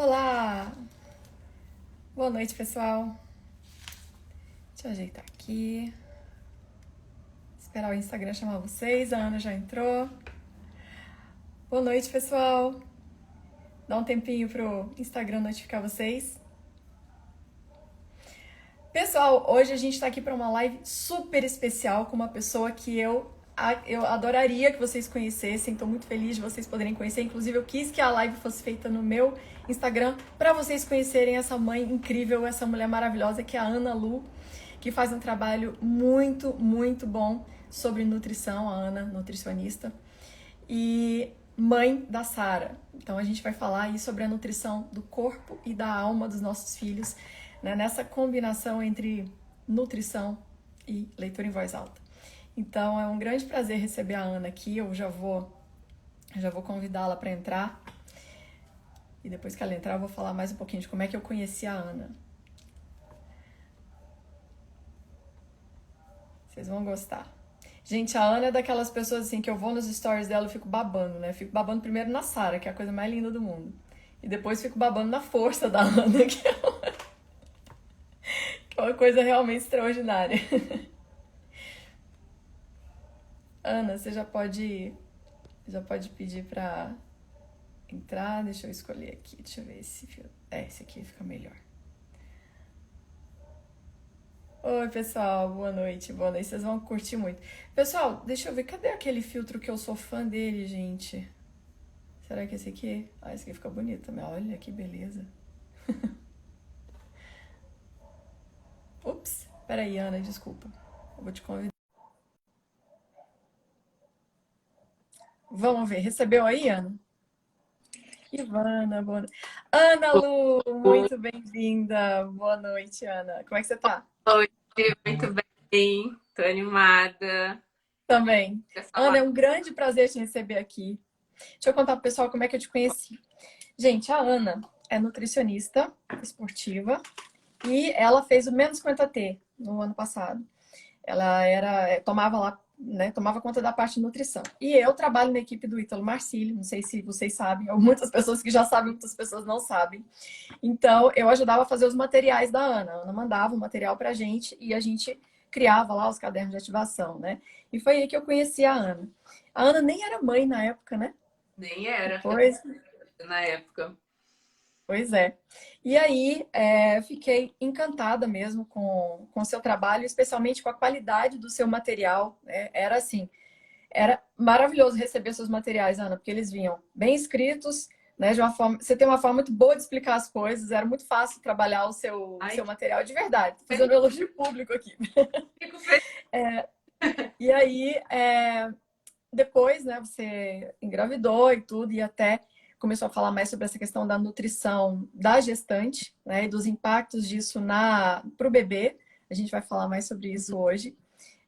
Olá! Boa noite, pessoal. Deixa eu ajeitar aqui. Esperar o Instagram chamar vocês. A Ana já entrou. Boa noite, pessoal. Dá um tempinho pro Instagram notificar vocês. Pessoal, hoje a gente tá aqui para uma live super especial com uma pessoa que eu adoraria que vocês conhecessem. Estou muito feliz de vocês poderem conhecer. Inclusive, eu quis que a live fosse feita no meu Instagram para vocês conhecerem essa mãe incrível, essa mulher maravilhosa que é a Ana Lu, que faz um trabalho muito, muito bom sobre nutrição. A Ana, nutricionista, e mãe da Sara. Então a gente vai falar aí sobre a nutrição do corpo e da alma dos nossos filhos, né, nessa combinação entre nutrição e leitura em voz alta. Então é um grande prazer receber a Ana aqui. Eu já vou convidá-la para entrar. E depois que ela entrar, eu vou falar mais um pouquinho de como é que eu conheci a Ana. Vocês vão gostar. Gente, a Ana é daquelas pessoas assim que eu vou nos stories dela e fico babando, né? Fico babando primeiro na Sara, que é a coisa mais linda do mundo. E depois fico babando na força da Ana, que é uma coisa realmente extraordinária. Ana, você já pode pedir pra entrar. Deixa eu escolher aqui. Deixa eu ver esse fio. Esse aqui fica melhor. Oi, pessoal. Boa noite. Boa noite. Vocês vão curtir muito. Pessoal, deixa eu ver. Cadê aquele filtro que eu sou fã dele, gente? Será que esse aqui? Ah, esse aqui fica bonito também. Olha que beleza. Ups. Peraí, Ana, desculpa. Eu vou te convidar. Vamos ver. Recebeu aí, Ana? Ivana, boa noite. Ana Lu, Boa muito bem-vinda. Boa noite, Ana. Como é que você tá? noite, muito bem, tô animada. Também. Essa Ana, é live. um grande prazer te receber aqui. Deixa eu contar pro pessoal como é que eu te conheci. Gente, a Ana é nutricionista esportiva e ela fez o Menos 50T no ano passado. Ela tomava lá, né, tomava conta da parte de nutrição. E eu trabalho na equipe do Ítalo Marcílio, não sei se vocês sabem, ou muitas pessoas que já sabem, muitas pessoas não sabem. Então, eu ajudava a fazer os materiais da Ana. A Ana mandava o material pra gente e a gente criava lá os cadernos de ativação, né? E foi aí que eu conheci a Ana. A Ana nem era mãe na época, né? Nem era Depois, na época. pois é. E aí, fiquei encantada mesmo com o seu trabalho, especialmente com a qualidade do seu material, né? Era assim, era maravilhoso receber seus materiais, Ana, porque eles vinham bem escritos, né? De uma forma, você tem uma forma muito boa de explicar as coisas, era muito fácil trabalhar o Ai, seu material de verdade. Tô que fazendo um elogio público aqui. fico feliz. E aí, depois, né, você engravidou e tudo, e até começou a falar mais sobre essa questão da nutrição da gestante, né, e dos impactos disso para o bebê. A gente vai falar mais sobre isso hoje.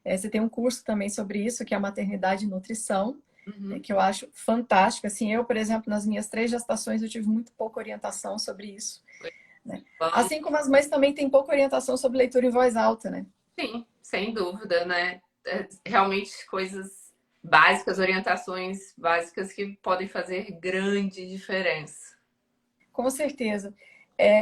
Você tem um curso também sobre isso, que é a maternidade e nutrição, Uhum. que eu acho fantástico. Assim, eu, por exemplo, nas minhas 3 gestações, eu tive muito pouca orientação sobre isso, né? Bom, Assim como as mães também têm pouca orientação sobre leitura em voz alta, né? sim, sem dúvida, né? Realmente coisas básicas, orientações básicas que podem fazer grande diferença. Com certeza.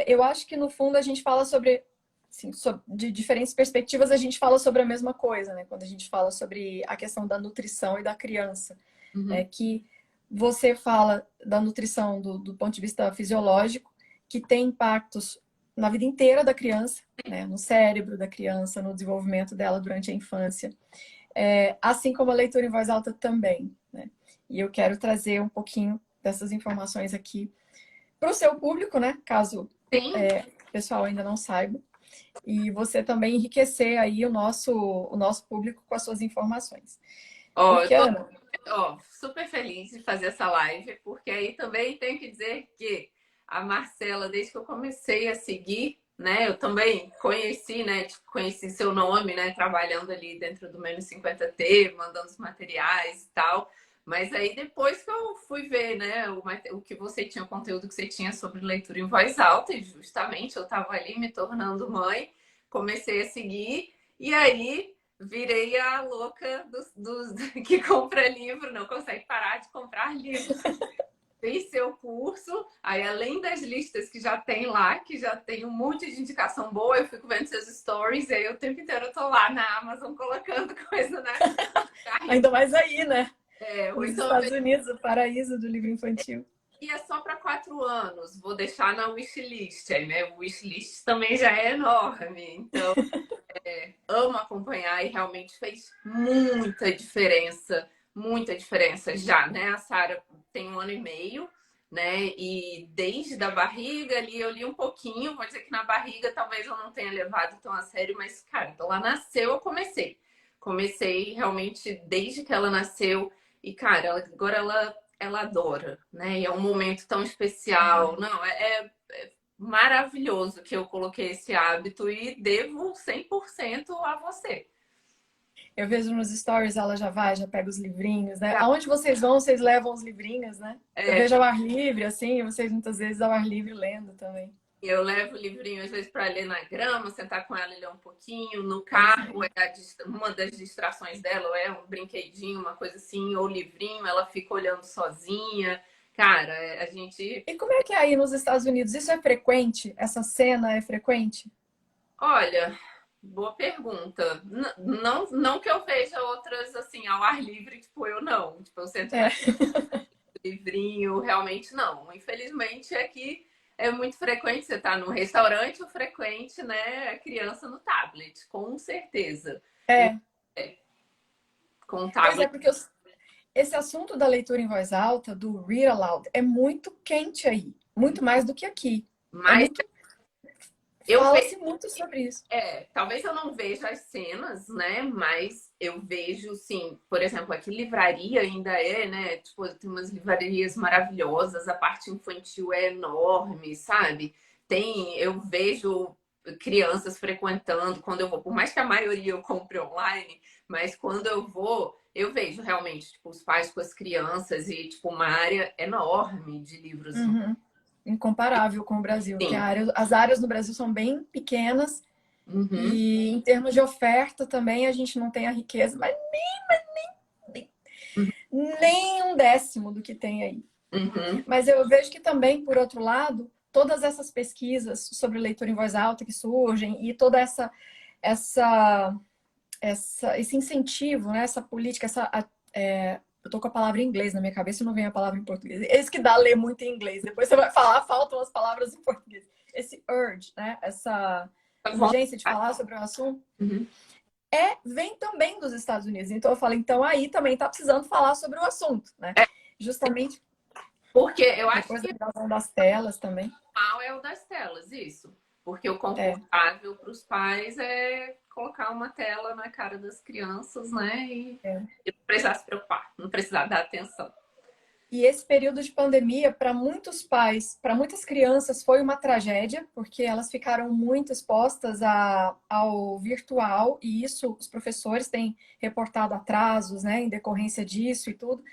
Eu acho que, no fundo, a gente fala sobre, assim, de diferentes perspectivas, a gente fala sobre a mesma coisa, né? Quando a gente fala sobre a questão da nutrição e da criança, né? Uhum. Que você fala da nutrição do ponto de vista fisiológico, que tem impactos na vida inteira da criança, né? No cérebro da criança, no desenvolvimento dela durante a infância. Assim como a leitura em voz alta também, né? E eu quero trazer um pouquinho dessas informações aqui para o seu público, né? Caso Sim, o pessoal ainda não saiba. E você também enriquecer aí o nosso público com as suas informações. ó, eu Porque, tô, Ana, super feliz de fazer essa live, porque aí também tenho que dizer que a Marcela, desde que eu comecei a seguir, né, eu também conheci, né, tipo, conheci seu nome, né, trabalhando ali dentro do Menos 50T, mandando os materiais e tal. Mas aí depois que eu fui ver, né, o que você tinha, o conteúdo que você tinha sobre leitura em voz alta, e justamente eu estava ali me tornando mãe, comecei a seguir, e aí virei a louca que compra livro, não consegue parar de comprar livro. fiz seu curso, aí além das listas que já tem lá, que já tem um monte de indicação boa, eu fico vendo seus stories, e aí o tempo inteiro eu tô lá na Amazon colocando coisa na Ainda mais aí, né? ou Nos então Estados Unidos, o paraíso do livro infantil. e é só para 4 anos, vou deixar na wishlist, aí, né? O wishlist também já é enorme, então amo acompanhar e realmente fez muita diferença já, né? A Sara tem 1 ano e meio, né? E desde a barriga ali eu li um pouquinho, vou dizer que na barriga talvez eu não tenha levado tão a sério, mas, cara, então ela nasceu, eu comecei. Comecei realmente desde que ela nasceu e, cara, agora ela adora, né? E é um momento tão especial. Não, é maravilhoso que eu coloquei esse hábito e devo 100% a você. Eu vejo nos stories, ela já vai, já pega os livrinhos, né? Aonde vocês vão, vocês levam os livrinhos, né? Eu É, vejo ao ar livre, assim, e vocês muitas vezes ao ar livre lendo também. eu levo o livrinho às vezes para ler na grama, sentar com ela e ler um pouquinho. No Eu carro, sei. uma das distrações dela, ou é um brinquedinho, uma coisa assim, ou livrinho, ela fica olhando sozinha. Cara, a gente. E como é que é aí nos Estados Unidos? Isso é frequente? Essa cena é frequente? Olha, boa pergunta. Não, não que eu veja outras assim ao ar livre, tipo, eu não. Tipo, eu sento É. na livrinho, realmente não. Infelizmente aqui é muito frequente você estar no restaurante, o frequente, né, a criança no tablet, com certeza. E, É. com o Pois é, tablet, porque esse assunto da leitura em voz alta, do read aloud, é muito quente aí. Muito mais do que aqui. É mas muito. eu Fala-se muito sobre isso. talvez eu não veja as cenas, né? Mas eu vejo, sim, por exemplo, aqui livraria ainda é, né? Tipo, tem umas livrarias maravilhosas, a parte infantil é enorme, sabe? Eu vejo crianças frequentando quando eu vou, por mais que a maioria eu compre online, mas quando eu vou, eu vejo realmente, tipo, os pais com as crianças e, tipo, uma área enorme de livros. Uhum. Incomparável com o Brasil, que Sim. as áreas no Brasil são bem pequenas Uhum, e em termos de oferta também a gente não tem a riqueza, mas nem um décimo do que tem aí. uhum, Mas eu vejo que também, por outro lado, todas essas pesquisas sobre leitura em voz alta que surgem e toda essa, esse incentivo, né, essa política, eu tô com a palavra em inglês na minha cabeça e não vem a palavra em português. Esse que dá a ler muito em inglês. Depois você vai falar, faltam as palavras em português. Esse urge, né, essa tá bom. urgência de falar sobre o assunto, Uhum. vem também dos Estados Unidos. Então eu falo, então aí também tá precisando falar sobre o assunto, né? Justamente Porque eu acho depois da que invasão das telas também. o mal é o das telas, isso. Porque o É, confortável para os pais é colocar uma tela na cara das crianças, né? é. E não precisar se preocupar, não precisar dar atenção. E esse período de pandemia, para muitos pais, para muitas crianças, foi uma tragédia, porque elas ficaram muito expostas ao virtual, e isso os professores têm reportado atrasos, né, em decorrência disso e tudo.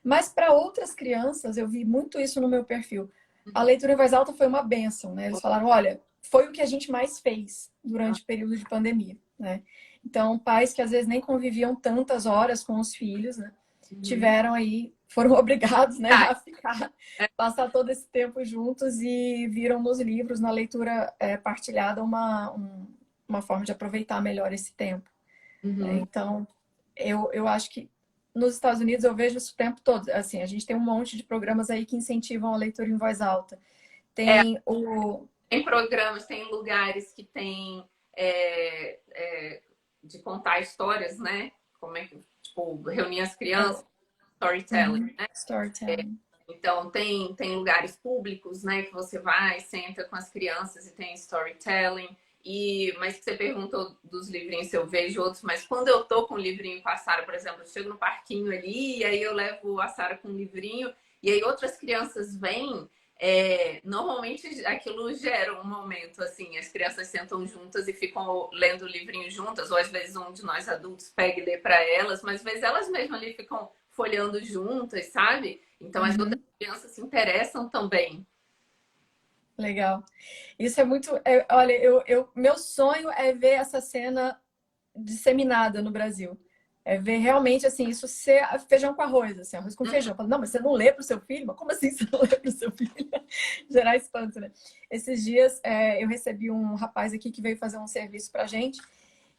Mas para outras crianças, eu vi muito isso no meu perfil. A leitura em voz alta foi uma bênção, né? Eles falaram, olha, foi o que a gente mais fez durante o período de pandemia, né? Então, pais que às vezes nem conviviam tantas horas com os filhos, né? Uhum. Tiveram aí, foram obrigados, né, Tá. a ficar, passar todo esse tempo juntos e viram nos livros, na leitura partilhada, uma forma de aproveitar melhor esse tempo, né? Uhum. Então, eu acho que nos Estados Unidos eu vejo isso o tempo todo. Assim, a gente tem um monte de programas aí que incentivam a leitura em voz alta. É, Tem o. tem programas, tem lugares que tem de contar histórias, né? Como é que, tipo, reunir as crianças, storytelling. Uhum, storytelling. Então, tem lugares públicos, né, que você vai, senta com as crianças e tem storytelling. Mas que você perguntou dos livrinhos se eu vejo outros, mas quando eu tô com o livrinho com a Sara, por exemplo, eu chego no parquinho ali, e aí eu levo a Sara com o livrinho, e aí outras crianças vêm, normalmente aquilo gera um momento, assim, as crianças sentam juntas e ficam lendo o livrinho juntas, ou às vezes um de nós adultos pega e lê para elas, mas às vezes elas mesmas ali ficam folheando juntas, sabe? Então as outras Uhum, crianças se interessam também. legal. Isso é muito. Olha, meu sonho é ver essa cena disseminada no Brasil. É ver realmente, assim, isso ser feijão com arroz, assim, arroz com feijão. Fala, não, mas você não lê pro seu filho? Mas como assim você não lê pro seu filho? Gerar espanto, né? Esses dias eu recebi um rapaz aqui que veio fazer um serviço pra gente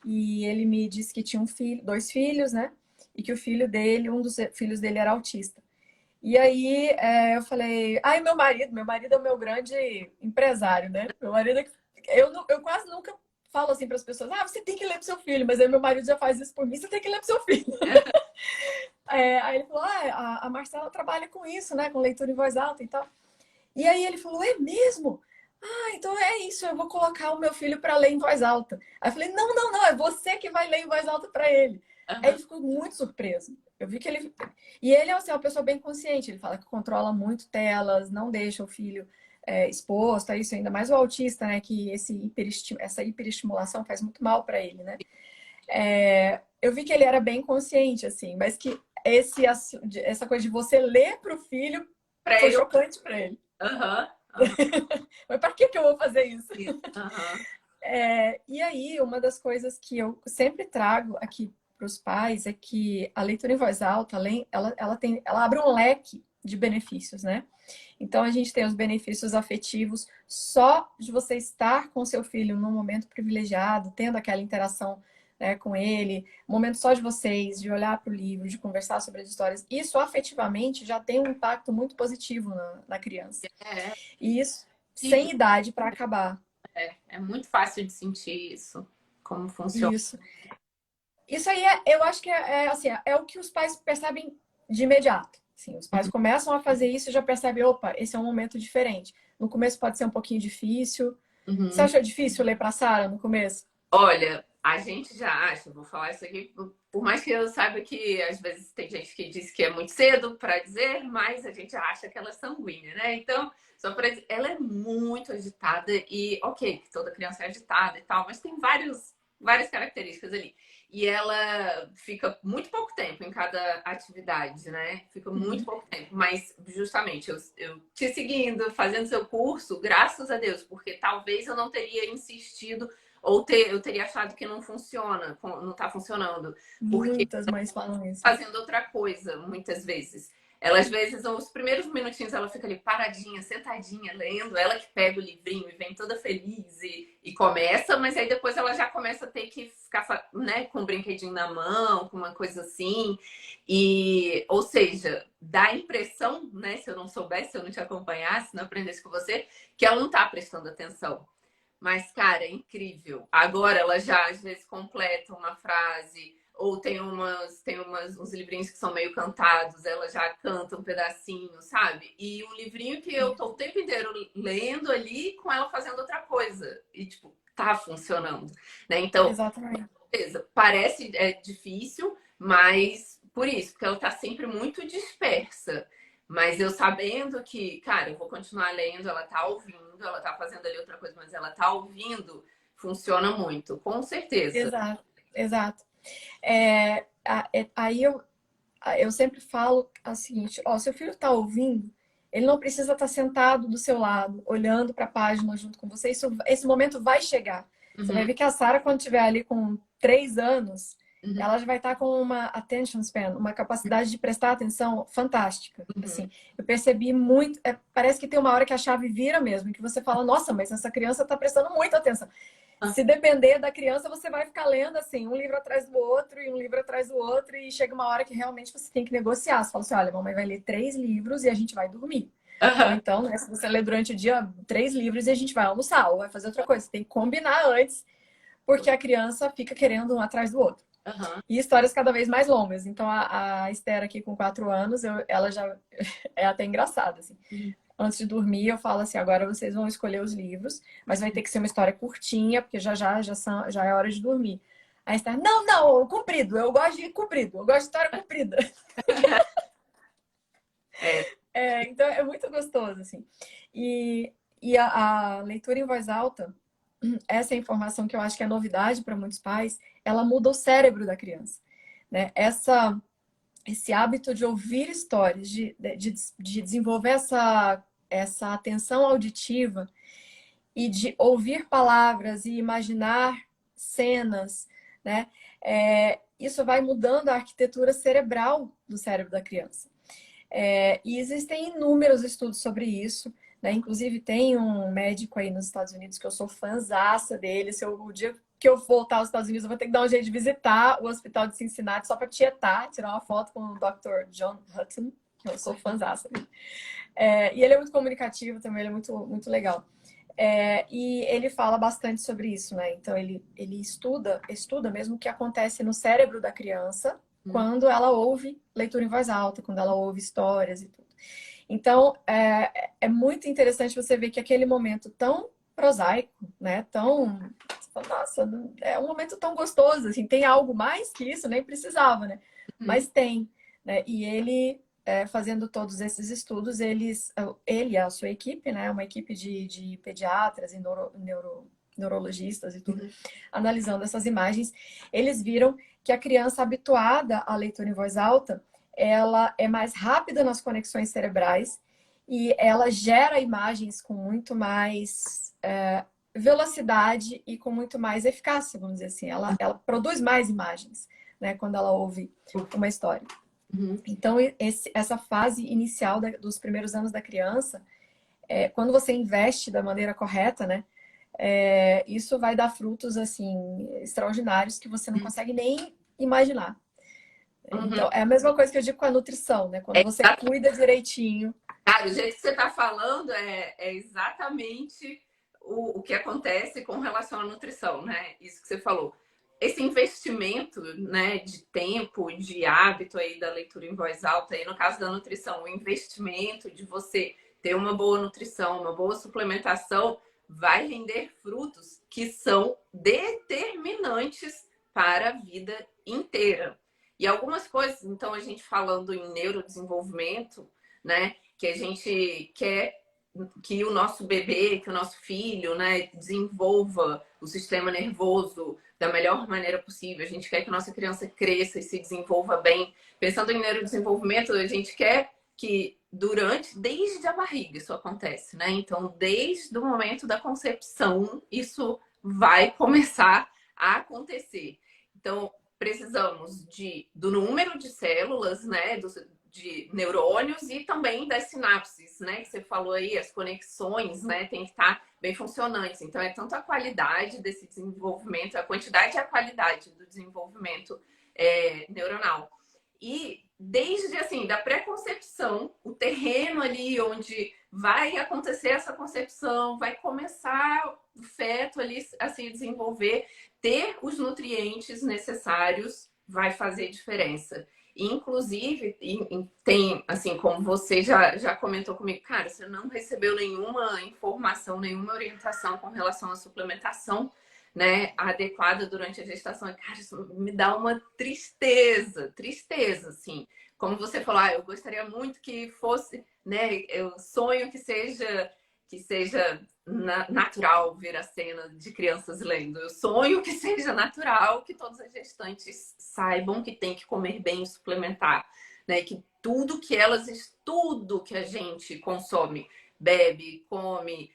e ele me disse que tinha um filho, dois filhos, né? E que o filho dele, um dos filhos dele era autista. E aí eu falei, ai, meu marido é o meu grande empresário, né? Meu marido, eu quase nunca falo assim para as pessoas, ah, você tem que ler pro seu filho, mas aí meu marido já faz isso por mim, você tem que ler pro seu filho. Aí ele falou, ah, a Marcela trabalha com isso, né? Com leitura em voz alta e tal. E aí ele falou, é mesmo? Ah, então é isso, eu vou colocar o meu filho para ler em voz alta. Aí eu falei, não, não, não, é você que vai ler em voz alta para ele. Aí Aham. ele ficou muito surpreso. Eu vi que ele. E ele é assim, uma pessoa bem consciente. Ele fala que controla muito telas, não deixa o filho exposto a isso, ainda mais o autista, né? Que essa hiperestimulação faz muito mal para ele, né? Eu vi que ele era bem consciente, assim, mas que essa coisa de você ler para o filho Pra foi ele. chocante para ele. Aham. Aham. Mas para que eu vou fazer isso? Aham. E aí, uma das coisas que eu sempre trago aqui para os pais é que a leitura em voz alta, além, ela abre um leque de benefícios, né? Então, a gente tem os benefícios afetivos só de você estar com seu filho num momento privilegiado, tendo aquela interação, né, com ele, momento só de vocês, de olhar para o livro, de conversar sobre as histórias. Isso afetivamente já tem um impacto muito positivo na criança. É, E isso sim, sem idade para acabar. é muito fácil de sentir isso, como funciona. Isso. Isso aí eu acho que assim, é o que os pais percebem de imediato. Sim, os pais começam a fazer isso e já percebem, opa, esse é um momento diferente. No começo pode ser um pouquinho difícil. Você Uhum. achou difícil ler para Sara no começo? Olha, a gente já acha, vou falar isso aqui, por mais que eu saiba que às vezes tem gente que diz que é muito cedo para dizer, mas a gente acha que ela é sanguínea, né? Então, só para dizer, ela é muito agitada e, ok, que toda criança é agitada e tal, mas tem várias características ali. E ela fica muito pouco tempo em cada atividade, né? Fica muito Uhum. pouco tempo. Mas, justamente, eu te seguindo, fazendo seu curso, graças a Deus, porque talvez eu não teria insistido eu teria achado que não funciona, não está funcionando, porque Muitas mães falam isso. fazendo outra coisa, muitas vezes. Ela, às vezes, os primeiros minutinhos, ela fica ali paradinha, sentadinha, lendo. Ela que pega o livrinho e vem toda feliz e começa, mas aí depois ela já começa a ter que ficar, né, com um brinquedinho na mão, com uma coisa assim. E, ou seja, dá a impressão, né, se eu não soubesse, se eu não te acompanhasse, se não aprendesse com você, que ela não está prestando atenção. Mas, cara, é incrível. Agora ela já às vezes completa uma frase, ou uns livrinhos que são meio cantados, ela já canta um pedacinho, sabe? E um livrinho que eu tô o tempo inteiro lendo ali com ela fazendo outra coisa. E, tipo, tá funcionando, né? Então, Exatamente. beleza, parece difícil, mas por isso, porque ela tá sempre muito dispersa. Mas eu sabendo que, cara, eu vou continuar lendo, ela tá ouvindo, ela tá fazendo ali outra coisa, mas ela tá ouvindo, funciona muito, com certeza. Exato, exato. Aí eu sempre falo o seguinte, ó, seu filho está ouvindo, ele não precisa estar sentado do seu lado, olhando para a página junto com você. Esse momento vai chegar. Você vai Uhum, ver que a Sara, quando estiver ali com 3 anos, uhum, ela já vai estar com uma attention span, uma capacidade de prestar atenção fantástica. uhum. Assim, eu percebi muito. Parece que tem uma hora que a chave vira mesmo, que você fala, nossa, mas essa criança está prestando muita atenção. Ah, Se depender da criança, você vai ficar lendo assim, um livro atrás do outro e um livro atrás do outro, e chega uma hora que realmente você tem que negociar. Você fala assim: olha, mamãe vai ler 3 livros e a gente vai dormir. Ou aham, então, né, se você lê durante o dia 3 livros e a gente vai almoçar, ou vai fazer outra coisa. Você tem que combinar antes, porque a criança fica querendo um atrás do outro. aham. E histórias cada vez mais longas. Então, a Esther aqui com 4 anos, ela já é até engraçada, assim. Antes de dormir, eu falo assim: agora vocês vão escolher os livros, mas vai ter que ser uma história curtinha, porque já é hora de dormir. Aí está, não, não, comprido, eu gosto de comprido, eu gosto de história comprida. É, Então é muito gostoso, assim. E a leitura em voz alta, essa é a informação que eu acho que é novidade para muitos pais, ela muda o cérebro da criança, né? Esse hábito de ouvir histórias, de desenvolver essa atenção auditiva e de ouvir palavras e imaginar cenas, né? isso vai mudando a arquitetura cerebral do cérebro da criança. E existem inúmeros estudos sobre isso, né? Inclusive tem um médico aí nos Estados Unidos que eu sou fãzaça dele. O dia que eu voltar aos Estados Unidos, eu vou ter que dar um jeito de visitar o hospital de Cincinnati só para tietar, tirar uma foto com o Dr. John Hutton. Eu sou fãzaça dele. E ele é muito comunicativo também, ele é muito, muito legal. E ele fala bastante sobre isso, né? Então ele estuda mesmo o que acontece no cérebro da criança quando ela ouve leitura em voz alta, quando ela ouve histórias e tudo. Então é muito interessante você ver que aquele momento tão prosaico, né? Nossa, é um momento tão gostoso, assim, tem algo mais que isso, nem precisava, né? Mas tem, né? E ele fazendo todos esses estudos, ele e a sua equipe, né, uma equipe de pediatras e neurologistas e tudo, analisando essas imagens, eles viram que a criança habituada à leitura em voz alta, ela é mais rápida nas conexões cerebrais e ela gera imagens com muito mais velocidade e com muito mais eficácia, vamos dizer assim. Ela produz mais imagens, né, quando ela ouve uma história. Então, essa fase inicial dos primeiros anos da criança, quando você investe da maneira correta, né? Isso vai dar frutos, assim, extraordinários que você não consegue nem imaginar. Então, é a mesma coisa que eu digo com a nutrição, né? Quando você cuida direitinho. Cara, o jeito que você está falando é exatamente o que acontece com relação à nutrição, né? Isso que você falou. Esse investimento, né, de tempo, de hábito aí da leitura em voz alta, aí no caso da nutrição, o investimento de você ter uma boa nutrição, uma boa suplementação, vai render frutos que são determinantes para a vida inteira. E algumas coisas, então, a gente falando em neurodesenvolvimento, né, que a gente quer que o nosso bebê, que o nosso filho, né, desenvolva o sistema nervoso da melhor maneira possível. A gente quer que a nossa criança cresça e se desenvolva bem. Pensando em neurodesenvolvimento, a gente quer que desde a barriga isso acontece, né? Então, desde o momento da concepção, isso vai começar a acontecer. Então, precisamos do número de células, né, de neurônios e também das sinapses, né? Que você falou aí, as conexões, né? Tem que estar bem funcionantes. Então, é tanto a qualidade desse desenvolvimento, a quantidade e a qualidade do desenvolvimento neuronal. E desde, assim, da pré-concepção, o terreno ali onde vai acontecer essa concepção, vai começar o feto ali a se desenvolver, ter os nutrientes necessários vai fazer diferença. Inclusive, tem, assim, como você já comentou comigo, cara, você não recebeu nenhuma informação, nenhuma orientação com relação à suplementação, né, adequada durante a gestação. Cara, isso me dá uma tristeza, assim. Como você falou, eu gostaria muito que fosse, né, eu sonho que seja natural ver a cena de crianças lendo. Eu sonho que seja natural, que todas as gestantes saibam que tem que comer bem e suplementar, né? Que tudo que a gente consome, bebe, come,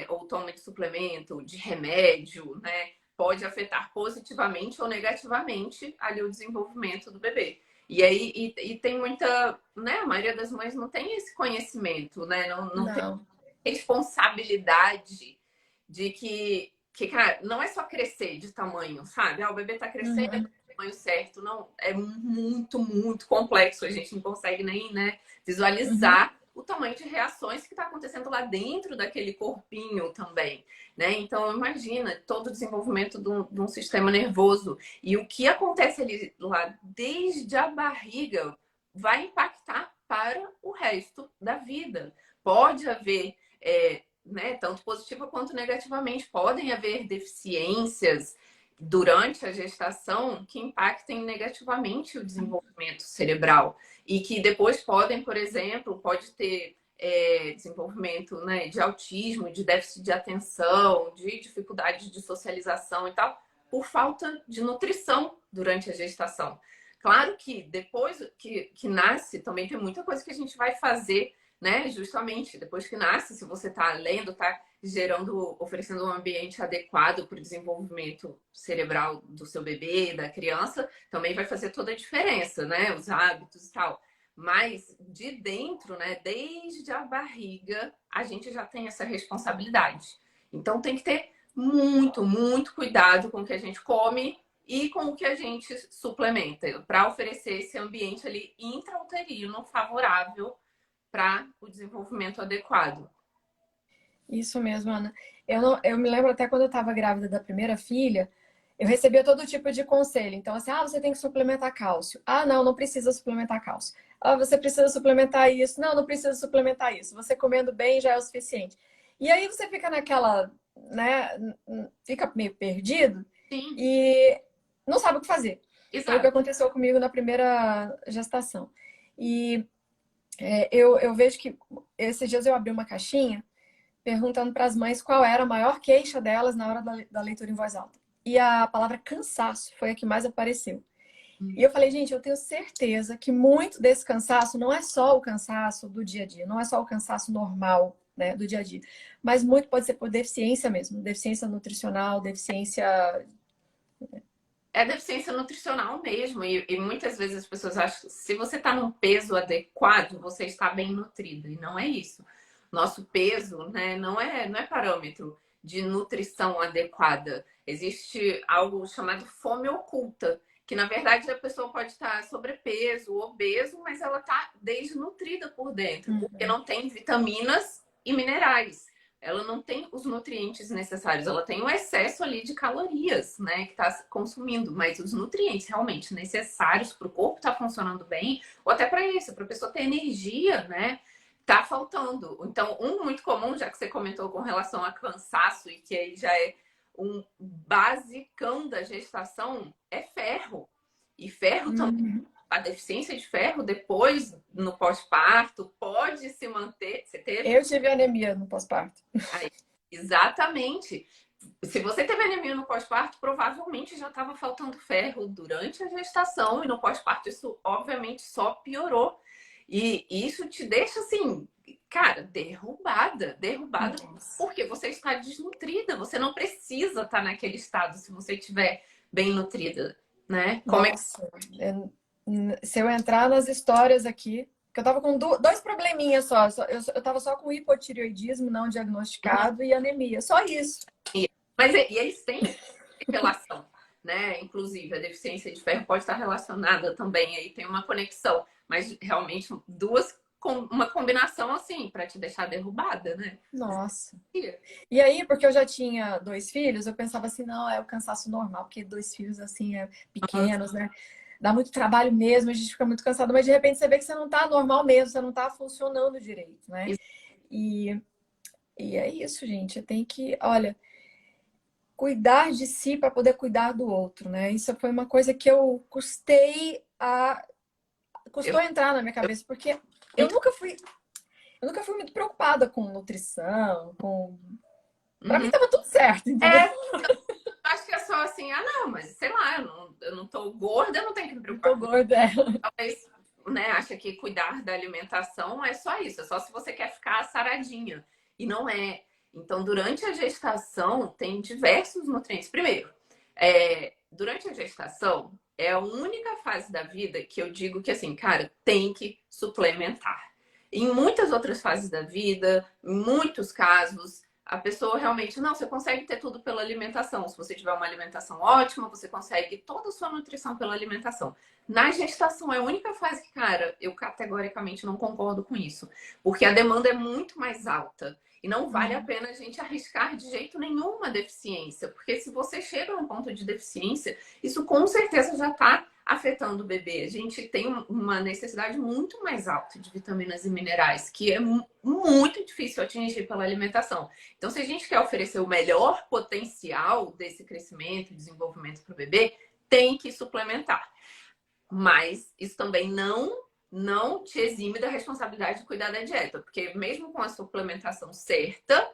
ou toma de suplemento, de remédio, né? Pode afetar positivamente ou negativamente ali o desenvolvimento do bebê. E aí tem muita, né? A maioria das mães não tem esse conhecimento, né? Não tem responsabilidade de que, cara, não é só crescer de tamanho, sabe? O bebê tá crescendo do tamanho certo. Não, é muito, muito complexo. A gente não consegue nem, né, visualizar o tamanho de reações que está acontecendo lá dentro daquele corpinho também, né? Então, imagina todo o desenvolvimento de um sistema nervoso. E o que acontece ali lá desde a barriga vai impactar para o resto da vida. Pode haver, né, tanto positiva quanto negativamente, podem haver deficiências durante a gestação que impactem negativamente o desenvolvimento cerebral e que depois podem, por exemplo, pode ter desenvolvimento, né, de autismo, de déficit de atenção, de dificuldade de socialização e tal, por falta de nutrição durante a gestação. Claro que depois que nasce, também tem muita coisa que a gente vai fazer né? Justamente depois que nasce, se você está lendo, está gerando, oferecendo um ambiente adequado para o desenvolvimento cerebral do seu bebê, da criança, também vai fazer toda a diferença, né? Os hábitos e tal. Mas de dentro, né? Desde a barriga, a gente já tem essa responsabilidade. Então tem que ter muito, muito cuidado com o que a gente come e com o que a gente suplementa, para oferecer esse ambiente ali intrauterino favorável para o desenvolvimento adequado. Isso mesmo, Ana. Eu me lembro até quando eu estava grávida da primeira filha, eu recebia todo tipo de conselho. Então, assim, você tem que suplementar cálcio. Não, não precisa suplementar cálcio. Você precisa suplementar isso. Não, não precisa suplementar isso. Você comendo bem já é o suficiente. E aí você fica naquela, né, fica meio perdido Sim, e não sabe o que fazer. Foi o que exato. aconteceu comigo na primeira gestação. E eu vejo que esses dias eu abri uma caixinha perguntando para as mães qual era a maior queixa delas na hora da leitura em voz alta. E a palavra cansaço foi a que mais apareceu. E eu falei, gente, eu tenho certeza que muito desse cansaço não é só o cansaço do dia a dia, não é só o cansaço normal, né, do dia a dia, mas muito pode ser por deficiência mesmo, deficiência nutricional, deficiência. É deficiência nutricional mesmo. E muitas vezes as pessoas acham que se você está num peso adequado, você está bem nutrido. E não é isso. Nosso peso, né, não é parâmetro de nutrição adequada. Existe algo chamado fome oculta, que na verdade a pessoa pode estar sobrepeso, obeso, mas ela está desnutrida por dentro, porque Uhum. não tem vitaminas e minerais. Ela não tem os nutrientes necessários, ela tem um excesso ali de calorias, né, que está consumindo, mas os nutrientes realmente necessários para o corpo estar funcionando bem, ou até para isso, para a pessoa ter energia, né, tá faltando. Então, um muito comum, já que você comentou com relação a cansaço e que aí já é um basicão da gestação, é ferro. E ferro também, Uhum. a deficiência de ferro depois no pós-parto pode se manter. Você teve? Eu tive anemia no pós-parto. Aí, exatamente. Se você teve anemia no pós-parto, provavelmente já estava faltando ferro durante a gestação e no pós-parto isso obviamente só piorou. E isso te deixa assim, cara, derrubada, derrubada, Nossa. porque você está desnutrida, você não precisa estar naquele estado se você estiver bem nutrida, né? Como é que Nossa. Se eu entrar nas histórias aqui, que eu tava com dois probleminhas só. Eu tava só com hipotireoidismo não diagnosticado e anemia. Só isso. Mas e eles têm relação, né? Inclusive, a deficiência de ferro pode estar relacionada também, aí tem uma conexão, mas realmente duas com uma combinação assim para te deixar derrubada, né? Nossa. E aí, porque eu já tinha dois filhos, eu pensava assim, não, é o cansaço normal, porque dois filhos assim, pequenos, né? Dá muito trabalho mesmo, a gente fica muito cansado, mas de repente você vê que você não tá normal mesmo, você não tá funcionando direito, né? E, e é isso, gente. Tem que, olha, cuidar de si para poder cuidar do outro, né? Isso foi uma coisa que eu Eu, custou entrar na minha cabeça, porque eu muito, nunca fui, eu nunca fui muito preocupada com nutrição, com para mim uhum. tava tudo certo, entendeu? É, acho que é só assim, não, mas sei lá, eu não tô gorda, eu não tenho que me Não tô preocupar com gorda. talvez, né, acha que cuidar da alimentação é só isso, é só se você quer ficar saradinha. E não é. Então, durante a gestação, tem diversos nutrientes. Primeiro, durante a gestação, é a única fase da vida que eu digo que, assim, cara, tem que suplementar. Em muitas outras fases da vida, em muitos casos, a pessoa realmente, não, você consegue ter tudo pela alimentação. Se você tiver uma alimentação ótima, você consegue toda a sua nutrição pela alimentação. Na gestação é a única fase que, cara, eu categoricamente não concordo com isso. Porque a demanda é muito mais alta. E não vale a pena a gente arriscar de jeito nenhum uma deficiência. Porque se você chega a um ponto de deficiência, isso com certeza já está afetando o bebê. A gente tem uma necessidade muito mais alta de vitaminas e minerais, que é muito difícil atingir pela alimentação. Então, se a gente quer oferecer o melhor potencial desse crescimento e desenvolvimento para o bebê, tem que suplementar. Mas isso também não te exime da responsabilidade de cuidar da dieta, porque mesmo com a suplementação certa,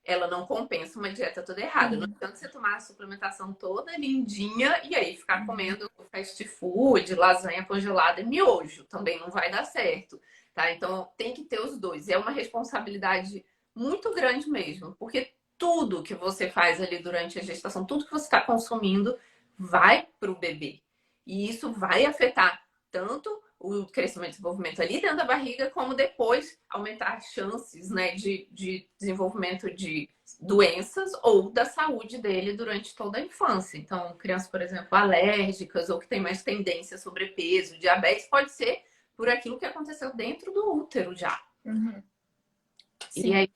ela não compensa uma dieta toda errada. Não Uhum. adianta você tomar a suplementação toda lindinha e aí ficar comendo fast food, lasanha congelada e miojo. Também não vai dar certo, tá? Então tem que ter os dois. É uma responsabilidade muito grande mesmo, porque tudo que você faz ali durante a gestação, tudo que você está consumindo vai para o bebê. E isso vai afetar tanto o crescimento e desenvolvimento ali dentro da barriga, como depois aumentar as chances, né, de desenvolvimento de doenças ou da saúde dele durante toda a infância. Então, crianças, por exemplo, alérgicas ou que tem mais tendência a sobrepeso, diabetes, pode ser por aquilo que aconteceu dentro do útero já. Uhum. E Sim. aí,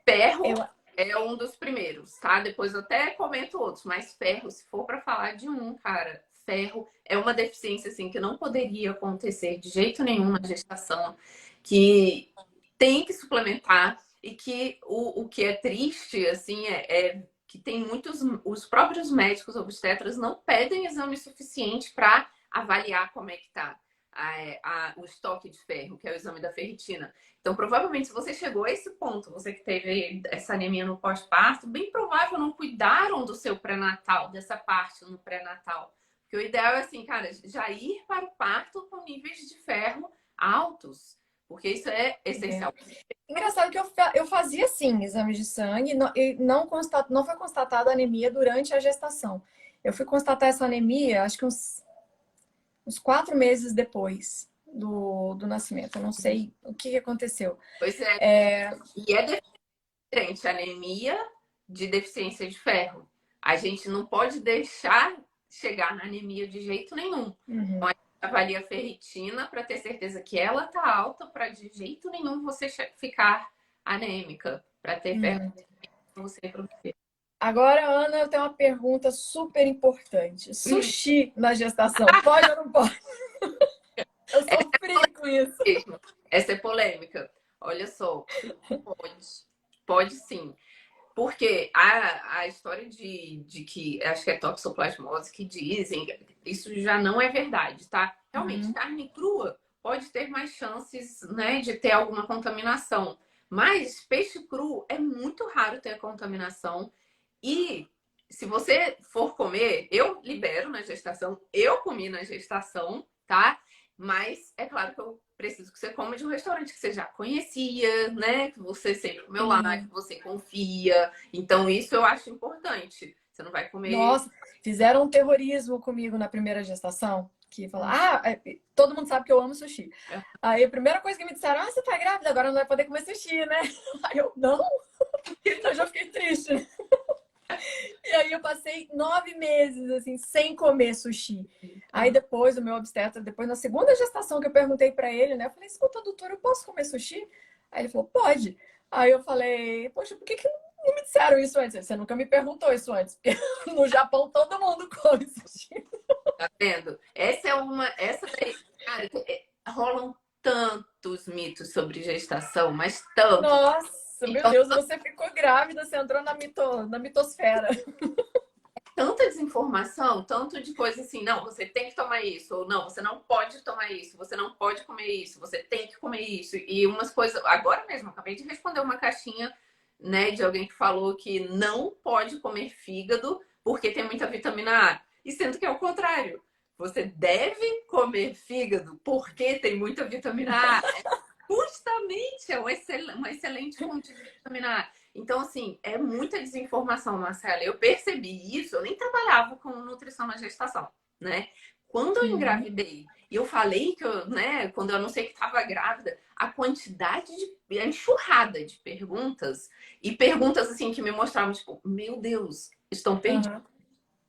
ferro Eu, é um dos primeiros, tá? Depois eu até comento outros, mas ferro, se for para falar de um, cara, ferro é uma deficiência assim que não poderia acontecer de jeito nenhum na gestação, que tem que suplementar e que o que é triste assim é que tem muitos os próprios médicos obstetras não pedem exame suficiente para avaliar como é que tá o estoque de ferro, que é o exame da ferritina. Então, provavelmente, se você chegou a esse ponto, você que teve essa anemia no pós-parto, bem provável não cuidaram do seu pré-natal, dessa parte no pré-natal. Porque o ideal é assim, cara, já ir para o parto com níveis de ferro altos, porque isso é é. essencial. Engraçado que eu fazia sim exames de sangue e não foi constatada anemia durante a gestação. Eu fui constatar essa anemia, acho que uns 4 meses depois do nascimento. Eu não sei o que aconteceu. Pois é, É, e é diferente a anemia de deficiência de ferro. A gente não pode deixar chegar na anemia de jeito nenhum. uhum, Avalia a ferritina para ter certeza que ela tá alta para de jeito nenhum você ficar anêmica, para ter ferro uhum. você produzir. Agora, Ana, eu tenho uma pergunta super importante. Sushi na gestação, pode ou não pode? Eu sofri com isso. Mesmo. Essa é polêmica. Olha só, pode, pode sim. Porque a história de que, acho que é toxoplasmose que dizem, isso já não é verdade, tá? Realmente, Uhum, carne crua pode ter mais chances, né, de ter alguma contaminação. Mas peixe cru é muito raro ter contaminação. E se você for comer, eu libero na gestação, eu comi na gestação, tá? Mas é claro que eu preciso que você coma de um restaurante que você já conhecia, né? Que você sempre comeu lá, que sim. você confia. Então, isso eu acho importante. Você não vai comer. Nossa, fizeram um terrorismo comigo na primeira gestação. Que falaram, todo mundo sabe que eu amo sushi. Aí a primeira coisa que me disseram, você tá grávida, agora não vai poder comer sushi, né? Aí eu, não, eu já fiquei triste. E aí eu passei 9 meses, assim, sem comer sushi. Aí depois o meu obstetra, depois na segunda gestação que eu perguntei pra ele, né? Eu falei, escuta, doutor, eu posso comer sushi? Aí ele falou, pode. Aí eu falei, poxa, por que que não me disseram isso antes? Você nunca me perguntou isso antes, porque no Japão todo mundo come sushi. Tá vendo? Essa é uma. Essa daí, cara, rolam tantos mitos sobre gestação, mas tanto. Nossa, meu Então, Deus, você ficou grávida, você entrou na mitosfera. tanta desinformação, tanto de coisa assim, não, você tem que tomar isso, ou não, você não pode tomar isso, você não pode comer isso, você tem que comer isso. E umas coisas. Agora mesmo, acabei de responder uma caixinha, né, de alguém que falou que não pode comer fígado porque tem muita vitamina A. E sendo que é o contrário. Você deve comer fígado porque tem muita vitamina A. Justamente, é uma excelente fonte de vitamina A. Então, assim, é muita desinformação, Marcela. Eu percebi isso, eu nem trabalhava com nutrição na gestação, né? Quando eu Uhum. engravidei e eu falei que eu, né, quando eu anunciei que estava grávida, a quantidade de, a enxurrada de perguntas, e perguntas assim que me mostravam, tipo, meu Deus, estão perdidos, Uhum.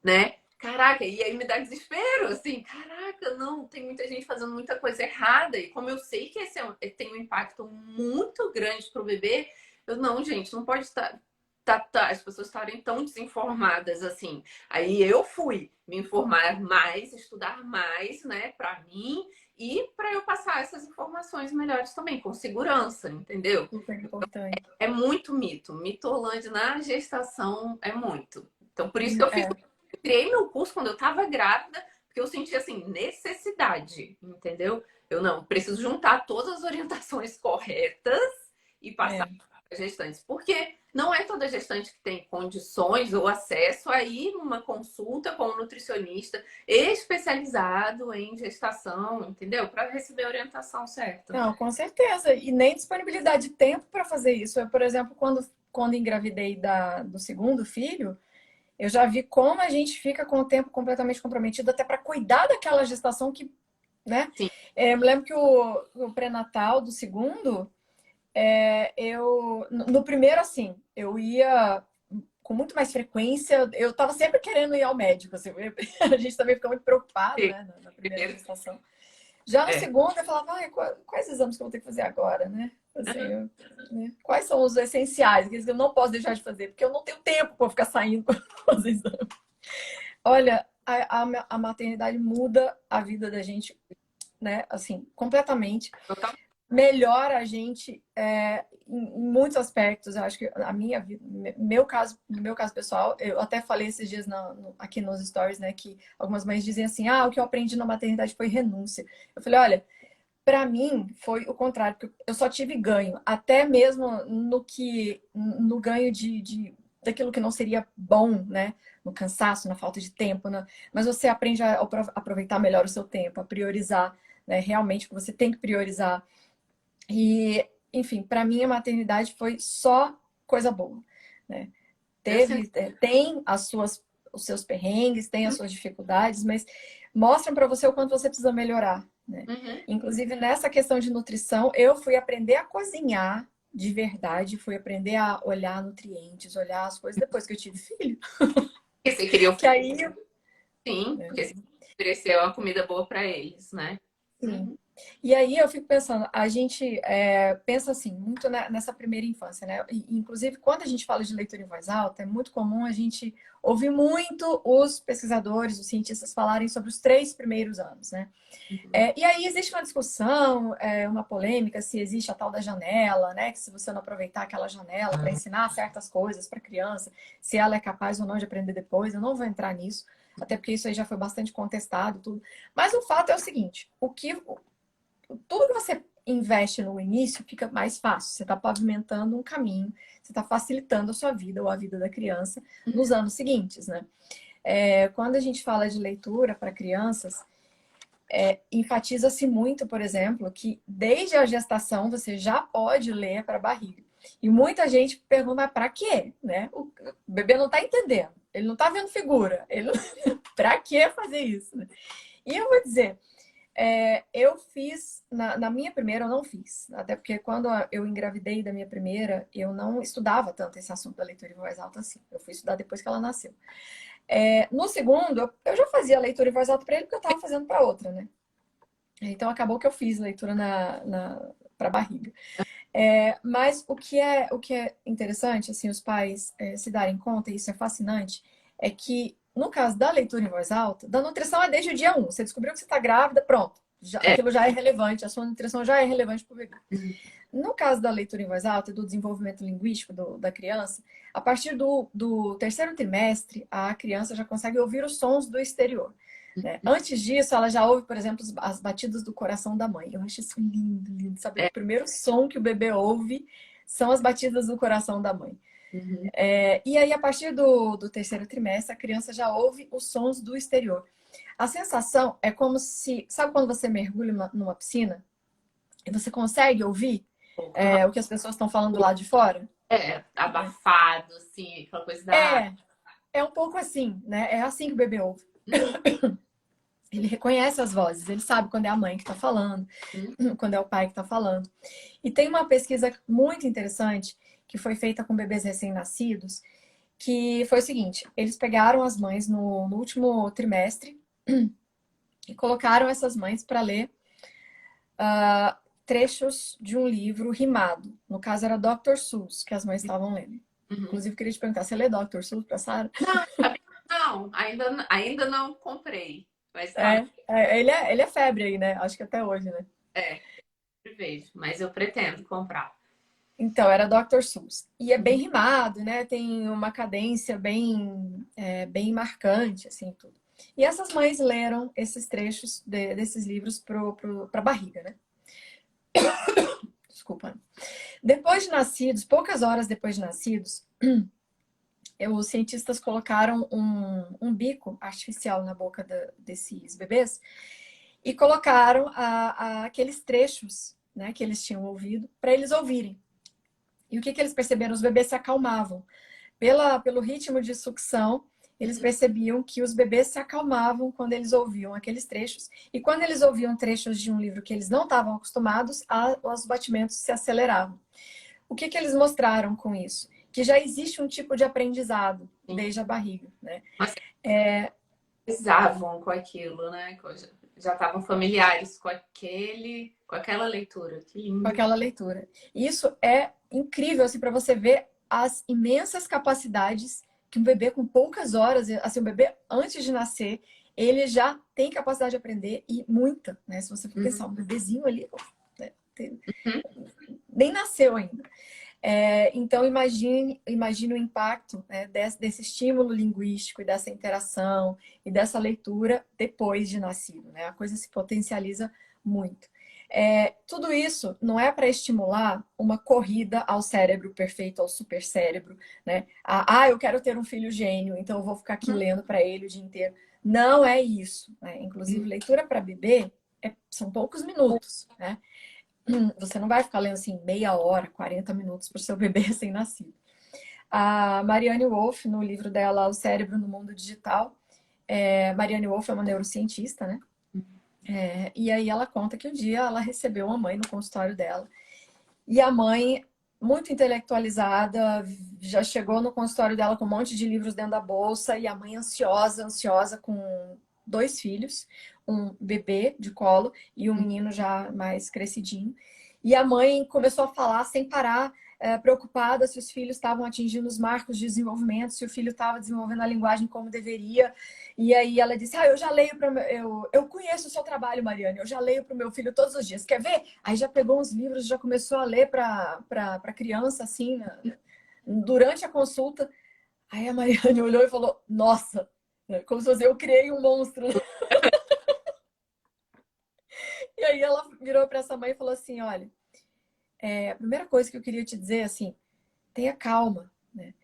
né? Caraca, e aí me dá desespero, assim, caraca, não, tem muita gente fazendo muita coisa errada, e como eu sei que esse tem um impacto muito grande pro bebê, eu, não, gente, não pode estar, as pessoas estarem tão desinformadas assim. Aí eu fui me informar mais, estudar mais, né, pra mim, e para eu passar essas informações melhores também, com segurança, entendeu? Super importante. É muito mito, mitolândia na gestação é muito. Então, por isso que eu fiz É, criei meu curso quando eu estava grávida, porque eu senti assim, necessidade, entendeu? Eu não preciso juntar todas as orientações corretas e passar é. para as gestantes. Porque não é toda gestante que tem condições ou acesso a ir numa consulta com um nutricionista especializado em gestação, entendeu? Para receber a orientação certa. Não, com certeza. E nem disponibilidade de tempo para fazer isso. Eu, por exemplo, quando engravidei do segundo filho, eu já vi como a gente fica com o tempo completamente comprometido até para cuidar daquela gestação que, né? Sim. Eu me lembro que o pré-natal do segundo, no primeiro, assim, eu ia com muito mais frequência. Eu estava sempre querendo ir ao médico. Assim, a gente também fica muito preocupado, Sim. né, na primeira gestação. Já no É. segundo, eu falava, ai, quais exames que eu vou ter que fazer agora, né? Assim, Uhum. né? Quais são os essenciais, aqueles que eu não posso deixar de fazer, porque eu não tenho tempo para ficar saindo para fazer exame. Olha, a maternidade muda a vida da gente, né? Assim, completamente. Total. Melhora a gente em muitos aspectos. Eu acho que a minha vida, no meu caso pessoal, eu até falei esses dias aqui nos stories, né, que algumas mães dizem assim, o que eu aprendi na maternidade foi renúncia. Eu falei, olha, para mim foi o contrário, porque eu só tive ganho, até mesmo no ganho daquilo que não seria bom, né, no cansaço, na falta de tempo, né? Mas você aprende a aproveitar melhor o seu tempo, a priorizar, né, realmente o que você tem que priorizar. E, enfim, para mim a maternidade foi só coisa boa, né? Eu sinto. Tem os seus perrengues, tem as suas dificuldades, mas mostram para você o quanto você precisa melhorar, né? Uhum. Inclusive nessa questão de nutrição, eu fui aprender a cozinhar de verdade, fui aprender a olhar nutrientes, olhar as coisas depois que eu tive filho. Porque você queria Que aí, sim, né? porque você ofereceu uma comida boa para eles, né? Sim. Uhum. E aí eu fico pensando, a gente pensa assim, muito nessa primeira infância, né? Inclusive, quando a gente fala de leitura em voz alta, é muito comum a gente ouvir muito os pesquisadores, os cientistas falarem sobre os 3 primeiros anos, né? Uhum. E aí existe uma discussão, uma polêmica, se existe a tal da janela, né? Que se você não aproveitar aquela janela para ensinar certas coisas para a criança, se ela é capaz ou não de aprender depois, eu não vou entrar nisso, até porque isso aí já foi bastante contestado, tudo. Mas o fato é o seguinte, tudo que você investe no início fica mais fácil. Você está pavimentando um caminho, você está facilitando a sua vida ou a vida da criança nos anos seguintes, né? Quando a gente fala de leitura para crianças, enfatiza-se muito, por exemplo, que desde a gestação você já pode ler para a barriga. E muita gente pergunta, mas para quê? Né? O bebê não está entendendo, ele não está vendo figura, para que fazer isso? Né? E eu vou dizer, eu fiz, na minha primeira eu não fiz, até porque quando eu engravidei da minha primeira, eu não estudava tanto esse assunto da leitura em voz alta assim. Eu fui estudar depois que ela nasceu. No segundo, eu já fazia leitura em voz alta para ele, porque eu estava fazendo para outra, né? Então acabou que eu fiz leitura para barriga. Mas o que é interessante, assim, os pais se darem conta, e isso é fascinante, é que no caso da leitura em voz alta, da nutrição é desde o dia 1. Você descobriu que você está grávida, pronto. É. Aquilo já é relevante, a sua nutrição já é relevante para o bebê. Uhum. No caso da leitura em voz alta e do desenvolvimento linguístico da criança, a partir do terceiro trimestre, a criança já consegue ouvir os sons do exterior. Né? Antes disso, ela já ouve, por exemplo, as batidas do coração da mãe. Eu acho isso lindo, lindo. Saber que o primeiro som que o bebê ouve são as batidas do coração da mãe. Uhum. E aí, a partir do terceiro trimestre, a criança já ouve os sons do exterior. A sensação é como se... Sabe quando você mergulha numa piscina e você consegue ouvir o que as pessoas estão falando lá de fora? Abafado, assim, aquela coisa da água. É um pouco assim, né? É assim que o bebê ouve. Ele reconhece as vozes, ele sabe quando é a mãe que está falando, quando é o pai que está falando. E tem uma pesquisa muito interessante que foi feita com bebês recém-nascidos, que foi o seguinte: eles pegaram as mães no último trimestre e colocaram essas mães para ler trechos de um livro rimado. No caso, era Dr. Seuss, que as mães estavam lendo. Uhum. Inclusive, queria te perguntar, você lê Dr. Seuss para Sara? Não, ainda não comprei. Mas Ele é febre aí, né? Acho que até hoje, né? vejo, mas eu pretendo comprar. Então, era Dr. Seuss. E é bem rimado, né? Tem uma cadência bem marcante, assim, tudo. E essas mães leram esses trechos desses livros para a barriga, né? Desculpa. Depois de nascidos, poucas horas depois de nascidos, os cientistas colocaram um bico artificial na boca desses bebês e colocaram aqueles trechos, né, que eles tinham ouvido para eles ouvirem. E o que eles perceberam? Os bebês se acalmavam. Pelo ritmo de sucção, eles percebiam que os bebês se acalmavam quando eles ouviam aqueles trechos. E quando eles ouviam trechos de um livro que eles não estavam acostumados, os batimentos se aceleravam. O que eles mostraram com isso? Que já existe um tipo de aprendizado desde a barriga, né? Mas precisavam com aquilo, né? Já estavam familiares com aquela leitura. Que lindo. Com aquela leitura. Isso é incrível, assim, para você ver as imensas capacidades que um bebê com poucas horas, assim, um bebê antes de nascer, ele já tem capacidade de aprender e muita, né? Se você for pensar, um bebezinho ali, né? Nem nasceu ainda. Então, imagine o impacto, né, desse estímulo linguístico e dessa interação e dessa leitura depois de nascido, né? A coisa se potencializa muito. Tudo isso não é para estimular uma corrida ao cérebro perfeito, ao supercérebro, né? Eu quero ter um filho gênio, então eu vou ficar aqui lendo para ele o dia inteiro. Não é isso, né? Inclusive, leitura para bebê são poucos minutos, né? Você não vai ficar lendo assim meia hora, 40 minutos para o seu bebê recém-nascido. A Marianne Wolf, no livro dela O Cérebro no Mundo Digital, Marianne Wolf é uma neurocientista, né? E aí ela conta que um dia ela recebeu uma mãe no consultório dela. E a mãe, muito intelectualizada, já chegou no consultório dela com um monte de livros dentro da bolsa. E a mãe ansiosa, com 2 filhos, um bebê de colo e um menino já mais crescidinho. E a mãe começou a falar sem parar, preocupada se os filhos estavam atingindo os marcos de desenvolvimento, se o filho estava desenvolvendo a linguagem como deveria. E aí ela disse, eu já leio para eu conheço o seu trabalho, Mariane, eu já leio para o meu filho todos os dias. Quer ver? Aí já pegou uns livros, já começou a ler para criança, assim, durante a consulta. Aí a Mariane olhou e falou, nossa, como se fosse eu criei um monstro. E aí ela virou para essa mãe e falou assim, olha, a primeira coisa que eu queria te dizer, assim, tenha calma, né?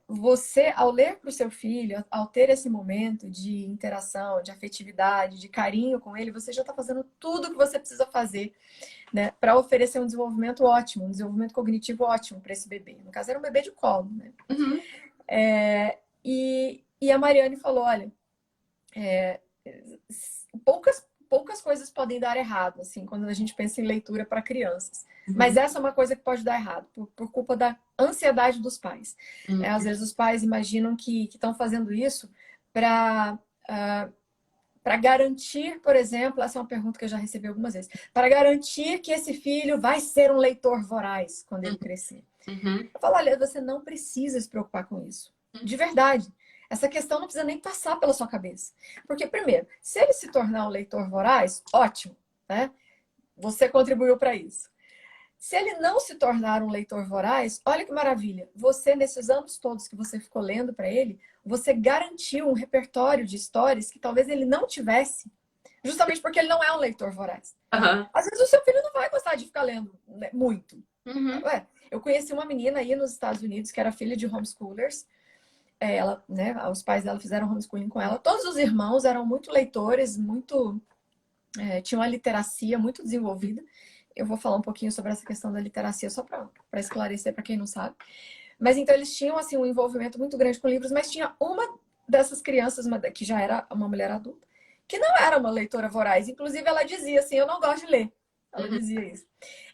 Você, ao ler para o seu filho, ao ter esse momento de interação, de afetividade, de carinho com ele, você já está fazendo tudo o que você precisa fazer, né, para oferecer um desenvolvimento ótimo, um desenvolvimento cognitivo ótimo para esse bebê. No caso, era um bebê de colo, né? E a Mariane falou, olha, poucas coisas podem dar errado, assim, quando a gente pensa em leitura para crianças. Mas essa é uma coisa que pode dar errado, por culpa da ansiedade dos pais. Às vezes os pais imaginam que estão fazendo isso para garantir, por exemplo, essa é uma pergunta que eu já recebi algumas vezes, para garantir que esse filho vai ser um leitor voraz quando ele crescer. Eu falo, olha, você não precisa se preocupar com isso. De verdade. Essa questão não precisa nem passar pela sua cabeça. Porque, primeiro, se ele se tornar um leitor voraz, ótimo, né? Você contribuiu para isso. Se ele não se tornar um leitor voraz, olha que maravilha. Você, nesses anos todos que você ficou lendo para ele, você garantiu um repertório de histórias que talvez ele não tivesse, justamente porque ele não é um leitor voraz. Às vezes o seu filho não vai gostar de ficar lendo, né, muito. Eu conheci uma menina aí nos Estados Unidos que era filha de homeschoolers. Ela, né, os pais dela fizeram homeschooling com ela. Todos os irmãos eram muito leitores, tinham uma literacia muito desenvolvida. Eu vou falar um pouquinho sobre essa questão da literacia só para esclarecer para quem não sabe. Mas então eles tinham assim um envolvimento muito grande com livros, mas tinha uma dessas crianças, que já era uma mulher adulta, que não era uma leitora voraz. Inclusive ela dizia assim, eu não gosto de ler. Ela dizia isso.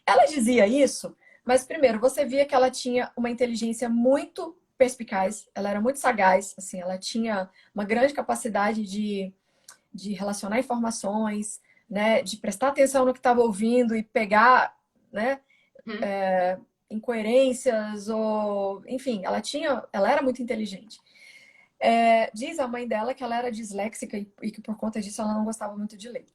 Ela dizia isso, mas primeiro você via que ela tinha uma inteligência muito perspicaz, ela era muito sagaz, assim, ela tinha uma grande capacidade de relacionar informações, né, de prestar atenção no que estava ouvindo e pegar, né, incoerências ou, enfim, ela era muito inteligente. Diz a mãe dela que ela era disléxica e que por conta disso ela não gostava muito de ler.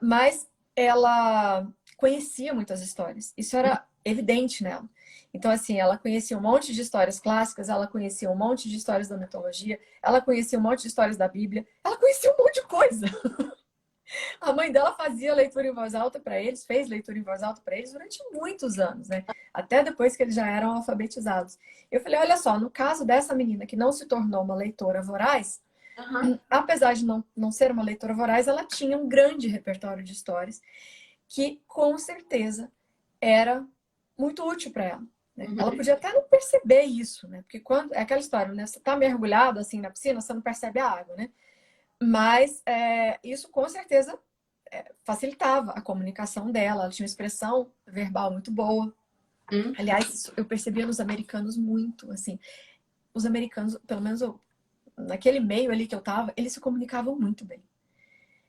Mas ela conhecia muitas histórias. Isso era evidente nela. Então, assim, ela conhecia um monte de histórias clássicas, ela conhecia um monte de histórias da mitologia, ela conhecia um monte de histórias da Bíblia, ela conhecia um monte de coisa. A mãe dela fazia leitura em voz alta para eles, fez leitura em voz alta para eles durante muitos anos, né? Até depois que eles já eram alfabetizados. Eu falei, olha só, no caso dessa menina que não se tornou uma leitora voraz, Aham. apesar de não ser uma leitora voraz, ela tinha um grande repertório de histórias que com certeza era muito útil para ela. Né? Ela Uhum. podia até não perceber isso, né? Porque quando é aquela história, né? Você está mergulhado assim na piscina, você não percebe a água, né? Mas isso com certeza facilitava a comunicação dela. Ela tinha uma expressão verbal muito boa. Uhum. Aliás, isso eu percebia nos americanos muito, assim. Os americanos, pelo menos naquele meio ali que eu tava, eles se comunicavam muito bem.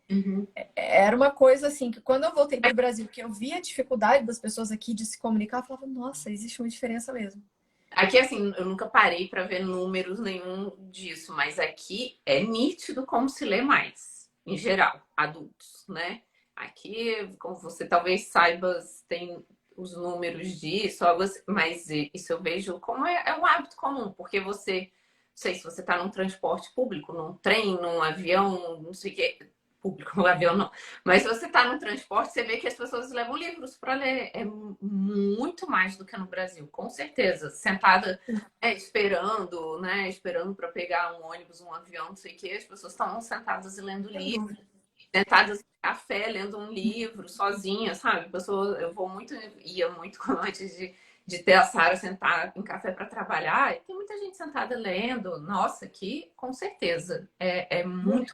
Uhum. Era uma coisa assim, que quando eu voltei para o Brasil, que eu via a dificuldade das pessoas aqui de se comunicar, eu falava, nossa, existe uma diferença mesmo. Aqui, assim, eu nunca parei para ver números nenhum disso, mas aqui é nítido como se lê mais, em geral, adultos, né? Aqui, como você talvez saiba, tem os números disso, algo assim, mas isso eu vejo como é um hábito comum, porque você, não sei se você está num transporte público, num trem, num avião, não sei o que, público, no avião não. Mas se você está no transporte, você vê que as pessoas levam livros para ler. É muito mais do que no Brasil, com certeza. Sentada esperando, né? Esperando para pegar um ônibus, um avião, não sei o quê. As pessoas estão sentadas e lendo Sem livro, dúvida. sentadas em café, lendo um livro, sozinha, sabe? Pessoa, eu vou muito, ia muito antes de ter a Sara sentar em café para trabalhar. E tem muita gente sentada lendo. Nossa, aqui, com certeza. É muito.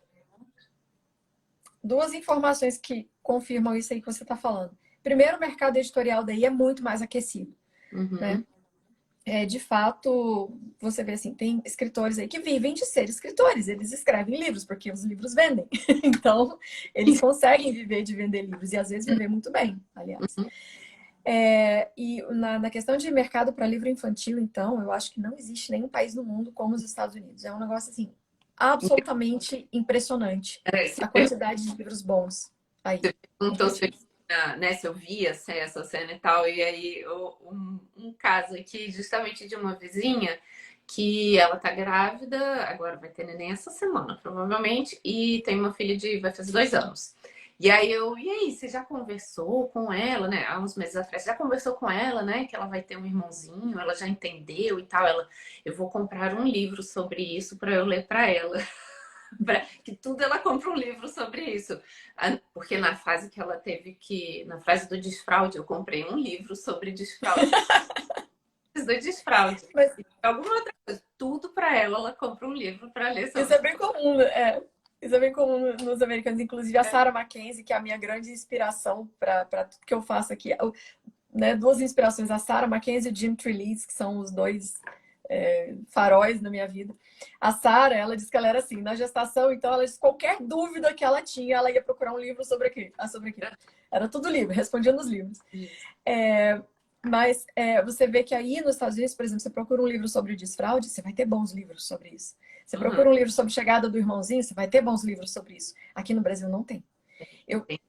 Duas informações que confirmam isso aí que você está falando. Primeiro, o mercado editorial daí é muito mais aquecido, Uhum. né? De fato, você vê assim, tem escritores aí que vivem de ser escritores, eles escrevem livros, porque os livros vendem. Então, eles conseguem viver de vender livros, e às vezes viver muito bem, aliás. E na questão de mercado para livro infantil, então, eu acho que não existe nenhum país no mundo como os Estados Unidos. É um negócio assim, absolutamente impressionante Você a quantidade de livros bons aí, perguntou se infantis. né, se eu via essa cena e tal, e aí um caso aqui, justamente de uma vizinha, que ela tá grávida, agora vai ter neném essa semana, provavelmente, e tem uma filha de, vai fazer 2 anos. E aí e aí, você já conversou com ela, né? Há uns meses atrás, já conversou com ela, né? Que ela vai ter um irmãozinho, ela já entendeu e tal. Eu vou comprar um livro sobre isso para eu ler para ela. Que tudo ela compra um livro sobre isso. Porque na fase que ela teve que. Na fase do desfraude, eu comprei um livro sobre desfraude. Do desfraude. Mas E alguma outra coisa. Tudo para ela, ela compra um livro para ler isso sobre. é bem comum, né? Isso é bem comum nos americanos, inclusive a Sarah Mackenzie, que é a minha grande inspiração para tudo que eu faço aqui. Né, duas inspirações, a Sarah Mackenzie e o Jim Trelease, que são os dois faróis na minha vida. A Sarah, ela disse que ela era assim, na gestação, então ela disse qualquer dúvida que ela tinha, ela ia procurar um livro sobre aquilo. Sobre aquilo. Era tudo livro, respondia nos livros. Mas você vê que aí nos Estados Unidos, por exemplo, você procura um livro sobre o desfraude, você vai ter bons livros sobre isso. Você Uhum. procura um livro sobre chegada do irmãozinho, você vai ter bons livros sobre isso. Aqui no Brasil não tem.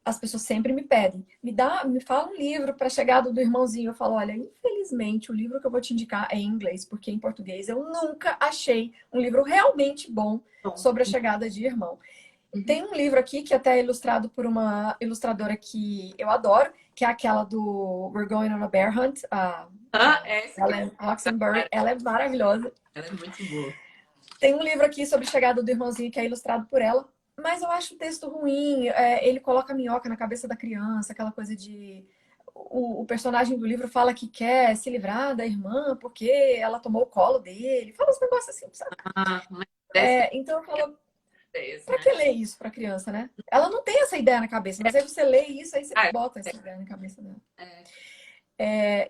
As pessoas sempre me pedem, me fala um livro para a chegada do irmãozinho. Eu falo, olha, infelizmente o livro que eu vou te indicar é em inglês, porque em português eu nunca achei um livro realmente bom Bom. sobre a chegada de irmão. Tem um livro aqui que até é ilustrado por uma ilustradora que eu adoro, que é aquela do We're Going on a Bear Hunt, a Essa que eu Ellen Oxenberg. Ela é maravilhosa. ela é muito boa. Tem um livro aqui sobre a chegada do irmãozinho que é ilustrado por ela, mas eu acho o texto ruim. Ele coloca a minhoca na cabeça da criança, aquela coisa de. O personagem do livro fala que quer se livrar da irmã porque ela tomou o colo dele. Fala uns negócios assim, sabe? Mas dessa Então eu falo, ideias, pra né? que ler isso pra criança, né? Ela não tem essa ideia na cabeça, mas aí você lê isso, aí você Ah, bota essa ideia na cabeça dela. é.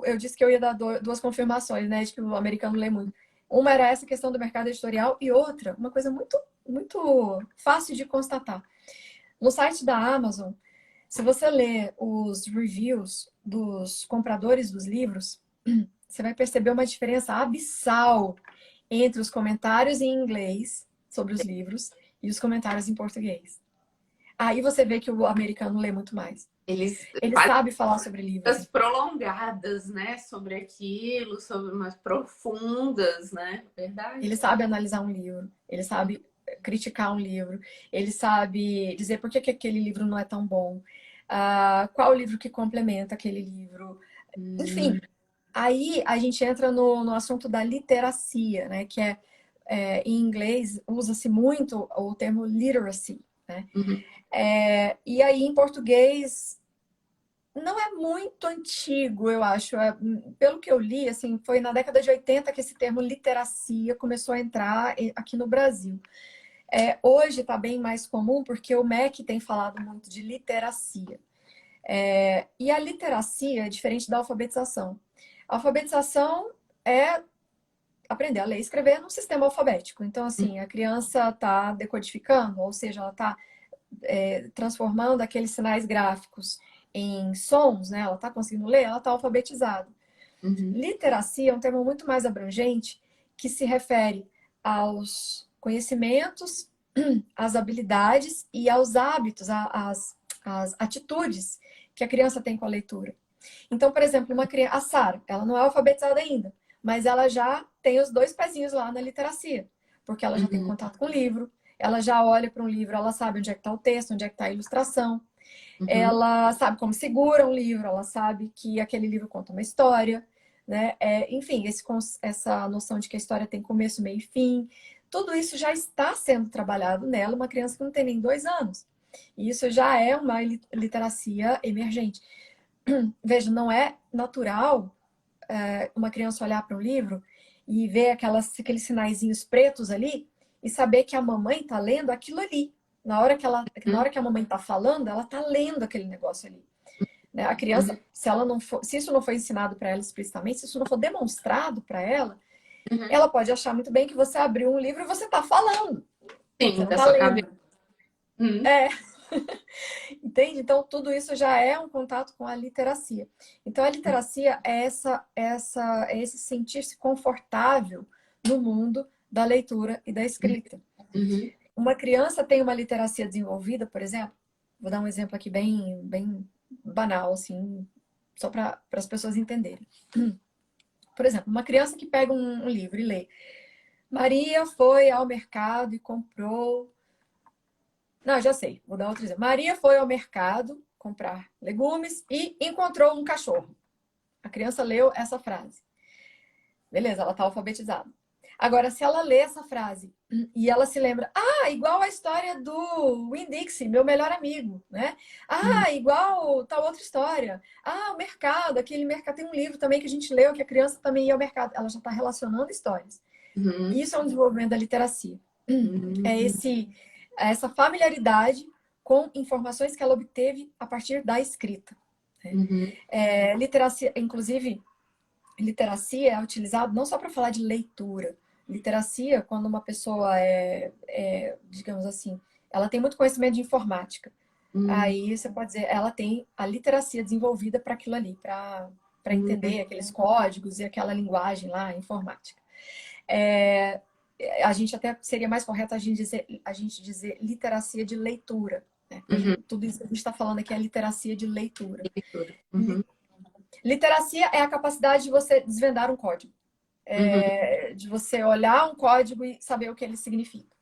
Eu disse que eu ia dar duas confirmações, né? De que o americano lê muito. Uma era essa questão do mercado editorial e outra, uma coisa muito, muito fácil de constatar. No site da Amazon, se você ler os reviews dos compradores dos livros, você vai perceber uma diferença abissal entre os comentários em inglês sobre os livros e os comentários em português. Aí você vê que o americano lê muito mais. Eles Ele fazem sabe falar sobre livros. prolongadas, né? Sobre aquilo, sobre umas profundas, né? Ele Verdade. sabe analisar um livro. Ele sabe criticar um livro, ele sabe dizer por que que aquele livro não é tão bom, qual o livro que complementa aquele livro. Enfim, aí a gente entra no assunto da literacia, né? Que em inglês usa-se muito o termo literacy, né? Uhum. E aí em português não é muito antigo, eu acho. Pelo que eu li, assim, foi na década de 80 que esse termo literacia começou a entrar aqui no Brasil. Hoje está bem mais comum porque o MEC tem falado muito de literacia. E a literacia é diferente da alfabetização. A alfabetização é aprender a ler e escrever num sistema alfabético. Então, assim, a criança está decodificando, ou seja, ela está transformando aqueles sinais gráficos em sons, né? Ela está conseguindo ler, ela está alfabetizada. Uhum. Literacia é um termo muito mais abrangente que se refere aos conhecimentos, às habilidades e aos hábitos, às atitudes que a criança tem com a leitura. Então, por exemplo, uma criança, a Sara, ela não é alfabetizada ainda, mas ela já tem os 2 pezinhos lá na literacia, porque ela já tem Uhum. contato com o livro, ela já olha para um livro, ela sabe onde é que está o texto, onde é que está a ilustração, Uhum. ela sabe como segura um livro, ela sabe que aquele livro conta uma história, né? Enfim, essa noção de que a história tem começo, meio e fim, tudo isso já está sendo trabalhado nela, uma criança que não tem nem 2 anos. E isso já é uma literacia emergente. Veja, não é natural uma criança olhar para um livro e ver aqueles sinaizinhos pretos ali e saber que a mamãe está lendo aquilo ali. Na hora que a mamãe está falando, ela está lendo aquele negócio ali. Né? A criança, Uhum. se isso não for ensinado para ela explicitamente, se isso não for demonstrado para ela, Uhum. ela pode achar muito bem que você abriu um livro e você está falando. Você Sim, não da está sua cabeça. lendo. Uhum. É, entende? Então, tudo isso já é um contato com a literacia. Então, a literacia é esse sentir-se confortável no mundo da leitura e da escrita. Uhum. Uma criança tem uma literacia desenvolvida, por exemplo, vou dar um exemplo aqui bem banal, assim, só para as pessoas entenderem. Por exemplo, uma criança que pega um livro e lê. Maria foi ao mercado e comprou. Não, já sei, vou dar outro exemplo. Maria foi ao mercado comprar legumes e encontrou um cachorro. A criança leu essa frase. Beleza, ela está alfabetizada. Agora, se ela lê essa frase e ela se lembra, igual a história do Winn-Dixie, meu melhor amigo, né? Uhum. Igual tal outra história. O mercado, aquele mercado. Tem um livro também que a gente leu que a criança também ia ao mercado. Ela já está relacionando histórias. Uhum. Isso é um desenvolvimento da literacia. É Uhum. essa familiaridade com informações que ela obteve a partir da escrita. Né? Uhum. Literacia, inclusive, literacia é utilizado não só para falar de leitura. Literacia, quando uma pessoa digamos assim, ela tem muito conhecimento de informática. Uhum. Aí você pode dizer, ela tem a literacia desenvolvida para aquilo ali, para Uhum. entender aqueles códigos e aquela linguagem lá, informática. É, a gente até seria mais correto a gente dizer literacia de leitura. Né? Uhum. Tudo isso que a gente está falando aqui é literacia de leitura. Leitura. Uhum. Literacia é a capacidade de você desvendar um código. Uhum. De você olhar um código e saber o que ele significa.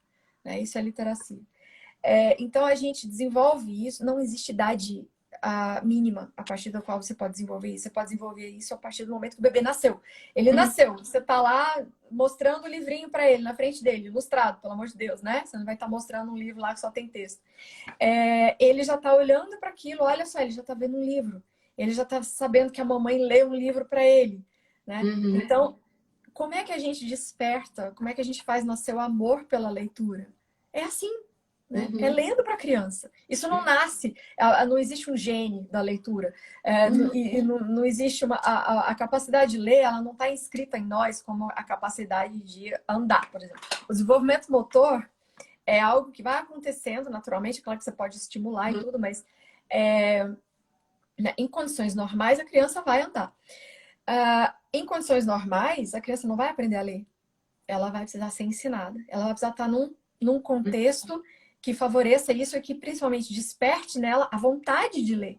Né? Isso é literacia. Então a gente desenvolve isso, não existe idade mínima a partir da qual você pode desenvolver isso. Você pode desenvolver isso a partir do momento que o bebê nasceu. Ele Uhum. nasceu, você está lá mostrando o livrinho para ele, na frente dele, ilustrado, pelo amor de Deus, né? Você não vai estar mostrando um livro lá que só tem texto. Ele já está olhando para aquilo, olha só, ele já está vendo um livro. Ele já está sabendo que a mamãe lê um livro para ele. Né? Uhum. Então, como é que a gente desperta, como é que a gente faz nascer o amor pela leitura? É assim, né? É Uhum. lendo para a criança. Isso não nasce, não existe um gene da leitura, Uhum. e não existe a capacidade de ler, ela não está inscrita em nós como a capacidade de andar, por exemplo. O desenvolvimento motor é algo que vai acontecendo naturalmente, claro que você pode estimular e Uhum. tudo, mas né, em condições normais a criança vai andar. Em condições normais, a criança não vai aprender a ler. Ela vai precisar ser ensinada. Ela vai precisar estar num contexto que favoreça isso e que principalmente desperte nela a vontade de ler.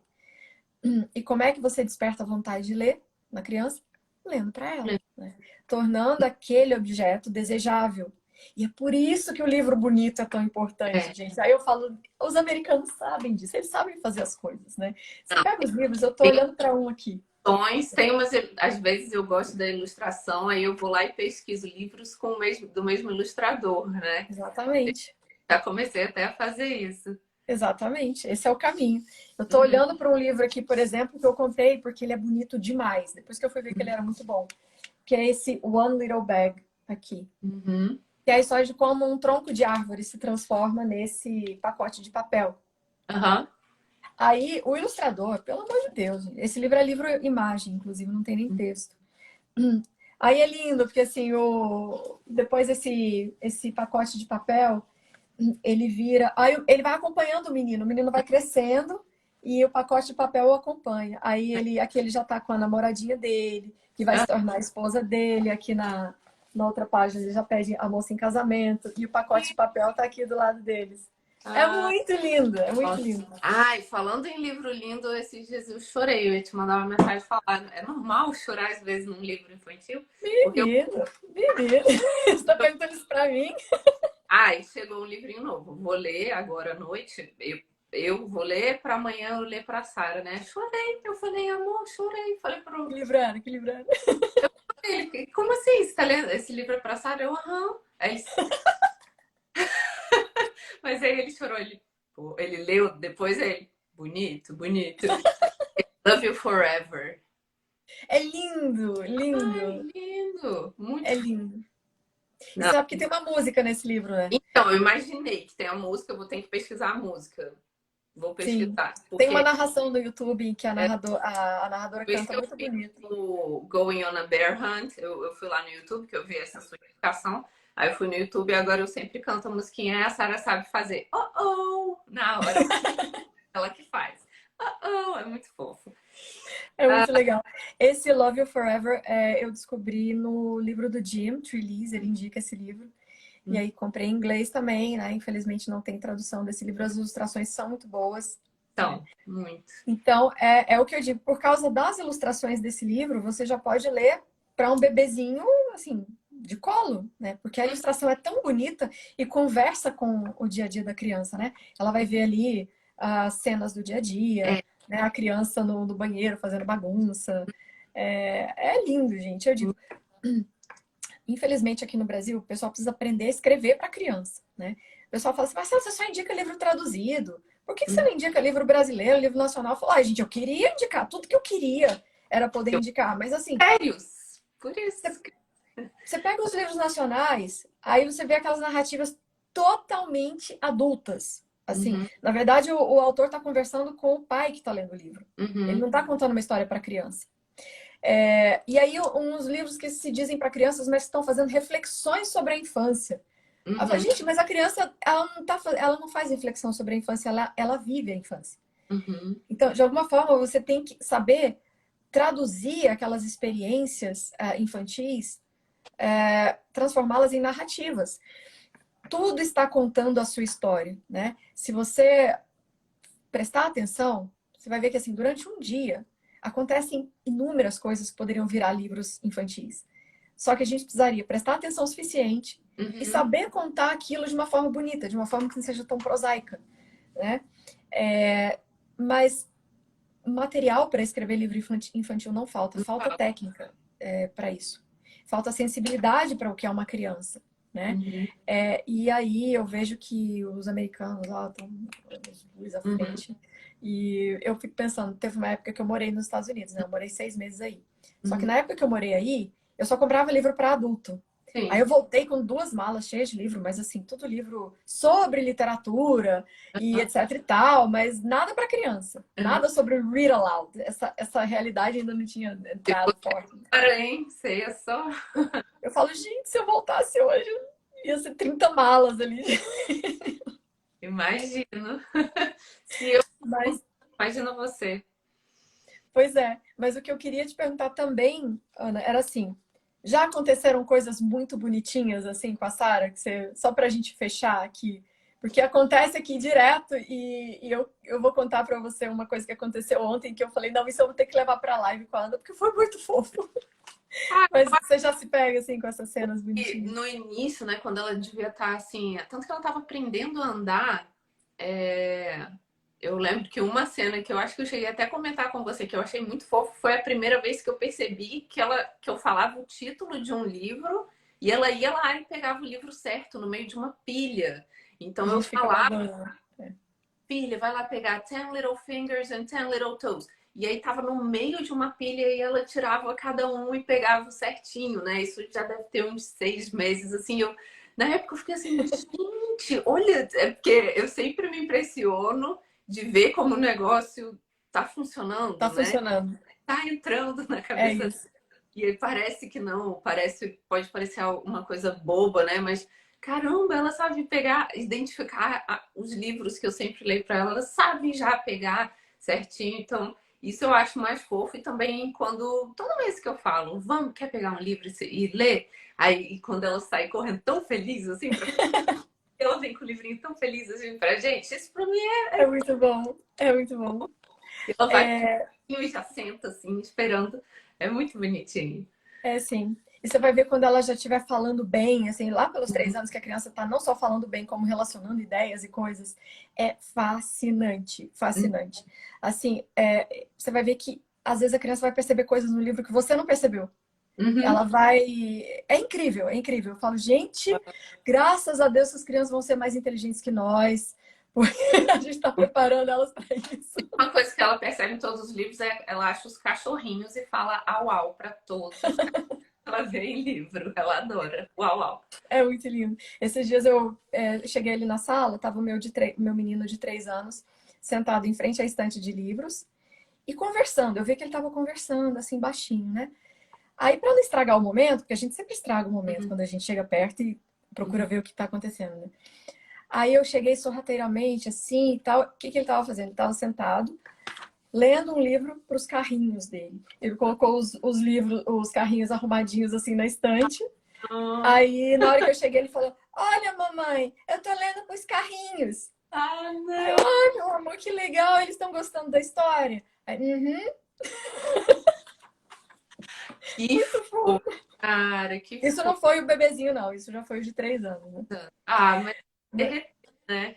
E como é que você desperta a vontade de ler na criança? Lendo para ela. Né? Tornando aquele objeto desejável. E é por isso que o livro bonito é tão importante, É. gente. Aí eu falo, os americanos sabem disso, eles sabem fazer as coisas, né? Você Não, pega os livros, eu tô tem olhando para um aqui. tem umas, às vezes eu gosto da ilustração, aí eu vou lá e pesquiso livros com do mesmo ilustrador, né? Exatamente. Já comecei até a fazer isso. Exatamente, esse é o caminho. Eu tô Uhum, olhando para um livro aqui, por exemplo, que eu comprei porque ele é bonito demais. Depois que eu fui ver que ele era muito bom, que é esse One Little Bag aqui. uhum, Que é a história de como um tronco de árvore se transforma nesse pacote de papel. aham. Aí, o ilustrador, pelo amor de Deus, esse livro é livro imagem, inclusive, não tem nem texto. Aí é lindo, porque assim, depois esse pacote de papel, ele vira. Aí ele vai acompanhando o menino vai crescendo e o pacote de papel o acompanha. Aí aqui ele já tá com a namoradinha dele, que vai se tornar a esposa dele. Aqui na outra página ele já pede a moça em casamento, e o pacote de papel tá aqui do lado deles. É Ah, muito lindo, é muito nossa. lindo. Ai, falando em livro lindo, esses dias eu chorei. Eu ia te mandar uma mensagem falar. É normal chorar às vezes num livro infantil? Porque eu. Menino, menino. Você tá perguntando isso pra mim? Ai, chegou um livrinho novo. Vou ler agora à noite. Eu vou ler para amanhã eu ler para Sara, né? Chorei. Eu falei, amor, chorei. Falei pro Que livrando. ele, como assim? Você tá lendo? Esse livro é para Sara? Eu, aham. Mas aí ele chorou. Pô, ele leu depois ele. Bonito, bonito. Love You Forever. É lindo, Ai, lindo. lindo. Muito. É lindo. E Não. sabe que tem uma música nesse livro, né? Então, eu imaginei que tem a música, eu vou ter que pesquisar a música. Vou Sim. pesquisar. Tem uma Porque narração no YouTube que a narradora depois canta que eu muito fiz bonito. o Going on a Bear Hunt, eu fui lá no YouTube, que eu vi essa sua indicação. Aí eu fui no YouTube e agora eu sempre canto a musiquinha e a Sara sabe fazer oh, oh, na hora. Ela que faz. Oh, é muito fofo. É muito legal. Esse Love You Forever eu descobri no livro do Jim Trelease, ele indica esse livro. E aí comprei em inglês também, né? Infelizmente não tem tradução desse livro, as ilustrações são muito boas. Então, muito. Então, é o que eu digo, por causa das ilustrações desse livro, você já pode ler para um bebezinho, assim, de colo, né? Porque a ilustração é tão bonita e conversa com o dia a dia da criança, né? Ela vai ver ali as cenas do dia a dia, É, né? A criança no banheiro fazendo bagunça. É lindo, gente. Eu digo, infelizmente aqui no Brasil, o pessoal precisa aprender a escrever para criança, né? O pessoal fala assim, Marcelo, você só indica livro traduzido. Por que você não indica livro brasileiro, livro nacional? Eu falo, gente, eu queria indicar, tudo que eu queria era poder indicar. Mas assim, sérios. Por isso. você pega os livros nacionais, aí você vê aquelas narrativas totalmente adultas. Assim, Uhum, na verdade, o autor está conversando com o pai que está lendo o livro. Ele uhum, não está contando uma história para criança. E aí, uns livros que se dizem para crianças, mas estão fazendo reflexões sobre a infância. Aí eu falo, uhum, gente, mas a criança, ela não faz reflexão sobre a infância, ela vive a infância. uhum. Então, de alguma forma, você tem que saber traduzir aquelas experiências infantis, transformá-las em narrativas. Tudo está contando a sua história, né? Se você prestar atenção, você vai ver que assim, durante um dia acontecem inúmeras coisas que poderiam virar livros infantis. Só que a gente precisaria prestar atenção o suficiente e Uhum. saber contar aquilo de uma forma bonita, de uma forma que não seja tão prosaica, né? Mas material para escrever livro infantil não falta, Não falta fala. técnica para isso. Falta sensibilidade para o que é uma criança, né? Uhum, E aí eu vejo que os americanos lá estão luz à uhum, frente. E eu fico pensando, teve uma época que eu morei nos Estados Unidos, né? Eu morei 6 meses aí. Só que uhum. na época que eu morei aí, eu só comprava livro para adulto. Aí Sim. eu voltei com 2 malas cheias de livro, mas assim, tudo livro sobre literatura e Uhum, etc e tal, mas nada para criança. uhum. Nada sobre read aloud. Essa realidade ainda não tinha Se entrado fosse forte. agora, hein? Você ia só. Eu falo, gente, se eu voltasse hoje, ia ser 30 malas ali. Imagino. Se eu. Mas, Imagina você. pois é. Mas o que eu queria te perguntar também, Ana, era assim: já aconteceram coisas muito bonitinhas assim com a Sara, só pra gente fechar aqui? Porque acontece aqui direto e eu vou contar pra você uma coisa que aconteceu ontem que eu falei, não, isso eu vou ter que levar pra live com a Ana, porque foi muito fofo. Mas você já se pega assim com essas cenas E bonitinhas. no início, né, quando ela devia estar assim, tanto que ela estava aprendendo a andar, é, eu lembro que uma cena que eu acho que eu cheguei até a comentar com você, que eu achei muito fofo, foi a primeira vez que eu percebi que eu falava o título de um livro e ela ia lá e pegava o livro certo no meio de uma pilha. A Então eu gente fica falava, babando, né? É. filha, vai lá pegar Ten Little Fingers and Ten Little Toes. E aí tava no meio de uma pilha e ela tirava cada um e pegava certinho, né? Isso já deve ter uns 6 meses, assim. Na época eu fiquei assim, gente, olha, é porque eu sempre me impressiono de ver como o negócio tá Tá funcionando, né? funcionando. Tá entrando na É cabeça. isso. E aí parece que não, pode parecer uma coisa boba, né? Mas caramba, ela sabe pegar, identificar os livros que eu sempre leio para ela, ela sabe já pegar certinho. Então, isso eu acho mais fofo. E também quando, toda vez que eu falo, vamos, quer pegar um livro e ler? Aí, quando ela sai correndo tão feliz, assim, ela vem com o livrinho tão feliz, assim, pra gente, isso pra mim É muito bom. É muito bom. ela vai É, e já senta, assim, esperando. É muito bonitinho. é sim. E você vai ver quando ela já estiver falando bem, assim, lá pelos 3 anos que a criança tá não só falando bem, como relacionando ideias e coisas. É fascinante, fascinante. Assim, você vai ver que às vezes a criança vai perceber coisas no livro que você não percebeu. Uhum. Ela vai. É incrível, é incrível. Eu falo, gente, graças a Deus as crianças vão ser mais inteligentes que nós, porque a gente está preparando elas para isso. Uma coisa que ela percebe em todos os livros é ela acha os cachorrinhos e fala au au para todos os que ela vê em livro. Ela adora o au au. É muito lindo. Esses dias eu cheguei ali na sala, tava o meu menino de 3 anos sentado em frente à estante de livros e conversando. Eu vi que ele estava conversando, assim, baixinho, né? Aí, para não estragar o momento, porque a gente sempre estraga o momento Uhum, quando a gente chega perto e procura uhum. ver o que está acontecendo, né? Aí eu cheguei sorrateiramente, assim, e tal. O que que ele estava fazendo? Ele estava sentado, lendo um livro para os carrinhos dele. Ele colocou os livros, os carrinhos arrumadinhos, assim, na estante. Ah, Aí, na hora que eu cheguei, ele falou: Olha, mamãe, eu tô lendo para os carrinhos. ah, Aí eu, não. ai, meu amor, que legal, eles estão gostando da história. Aí, Que muito fofo, fofo. cara, que Isso fofo. não foi o bebezinho, não. Isso já foi o de 3 anos, né? Ah, mas derreteu, né?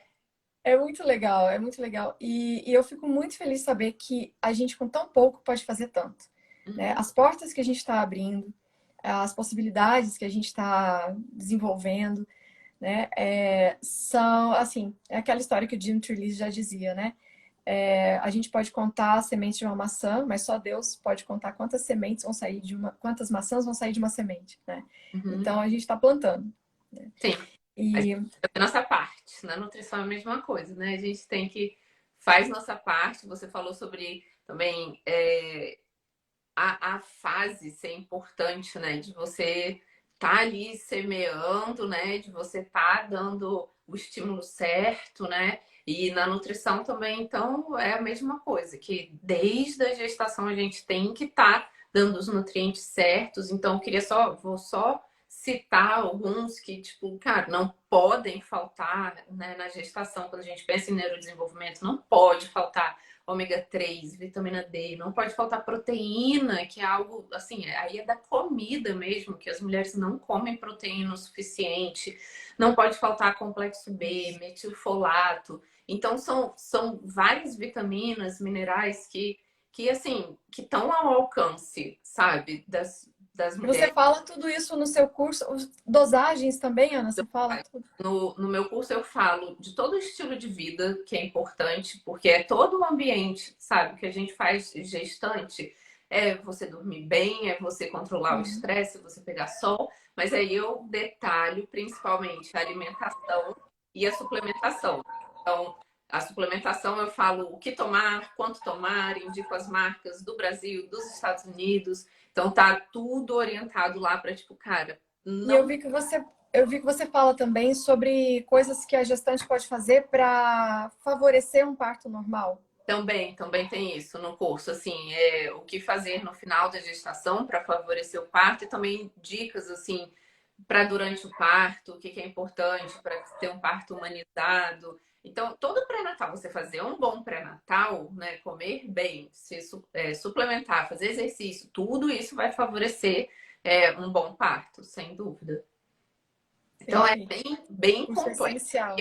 É muito legal, é muito legal. E eu fico muito feliz de saber que a gente, com tão pouco, pode fazer tanto. Né? Uhum. As portas que a gente está abrindo, as possibilidades que a gente está desenvolvendo, né? São, assim, é aquela história que o Jim Trelease já dizia, né? A gente pode contar as sementes de uma maçã, mas só Deus pode contar quantas sementes vão sair quantas maçãs vão sair de uma semente, né? Uhum. Então, a gente está plantando. Né? Sim, a gente E tem que fazer nossa parte. Na nutrição é a mesma coisa, né? A gente tem que faz nossa parte. Você falou sobre também a fase ser importante, né? De você tá ali semeando, né? De você tá dando o estímulo certo, né? E na nutrição também, então, é a mesma coisa, que desde a gestação a gente tem que estar dando os nutrientes certos. Então, eu queria vou só citar alguns que, tipo, cara, não podem faltar, né, na gestação, quando a gente pensa em neurodesenvolvimento, não pode faltar ômega 3, vitamina D, não pode faltar proteína, que é algo assim, aí é da comida mesmo, que as mulheres não comem proteína o suficiente, não pode faltar complexo B, metilfolato. Então são várias vitaminas, minerais que assim, que estão ao alcance, sabe, das você mulheres. fala tudo isso no seu curso, dosagens também, Ana, você fala tudo. No meu curso eu falo de todo o estilo de vida que é importante, porque é todo o ambiente, sabe, que a gente faz gestante. É você dormir bem, é você controlar o Uhum. estresse, você pegar sol, mas aí eu detalho principalmente a alimentação e a suplementação. Então, a suplementação eu falo o que tomar, quanto tomar, indico as marcas do Brasil, dos Estados Unidos. Então tá tudo orientado lá para tipo, cara, E eu não. vi que você fala também sobre coisas que a gestante pode fazer para favorecer um parto normal. Também tem isso no curso, assim, o que fazer no final da gestação para favorecer o parto e também dicas, assim, para durante o parto, o que que é importante para ter um parto humanizado. Então, todo pré-natal, você fazer um bom pré-natal, né, comer bem, suplementar, fazer exercício, tudo isso vai favorecer um bom parto, sem dúvida. Então, é Perfeito. bem Curso complexo. essencial.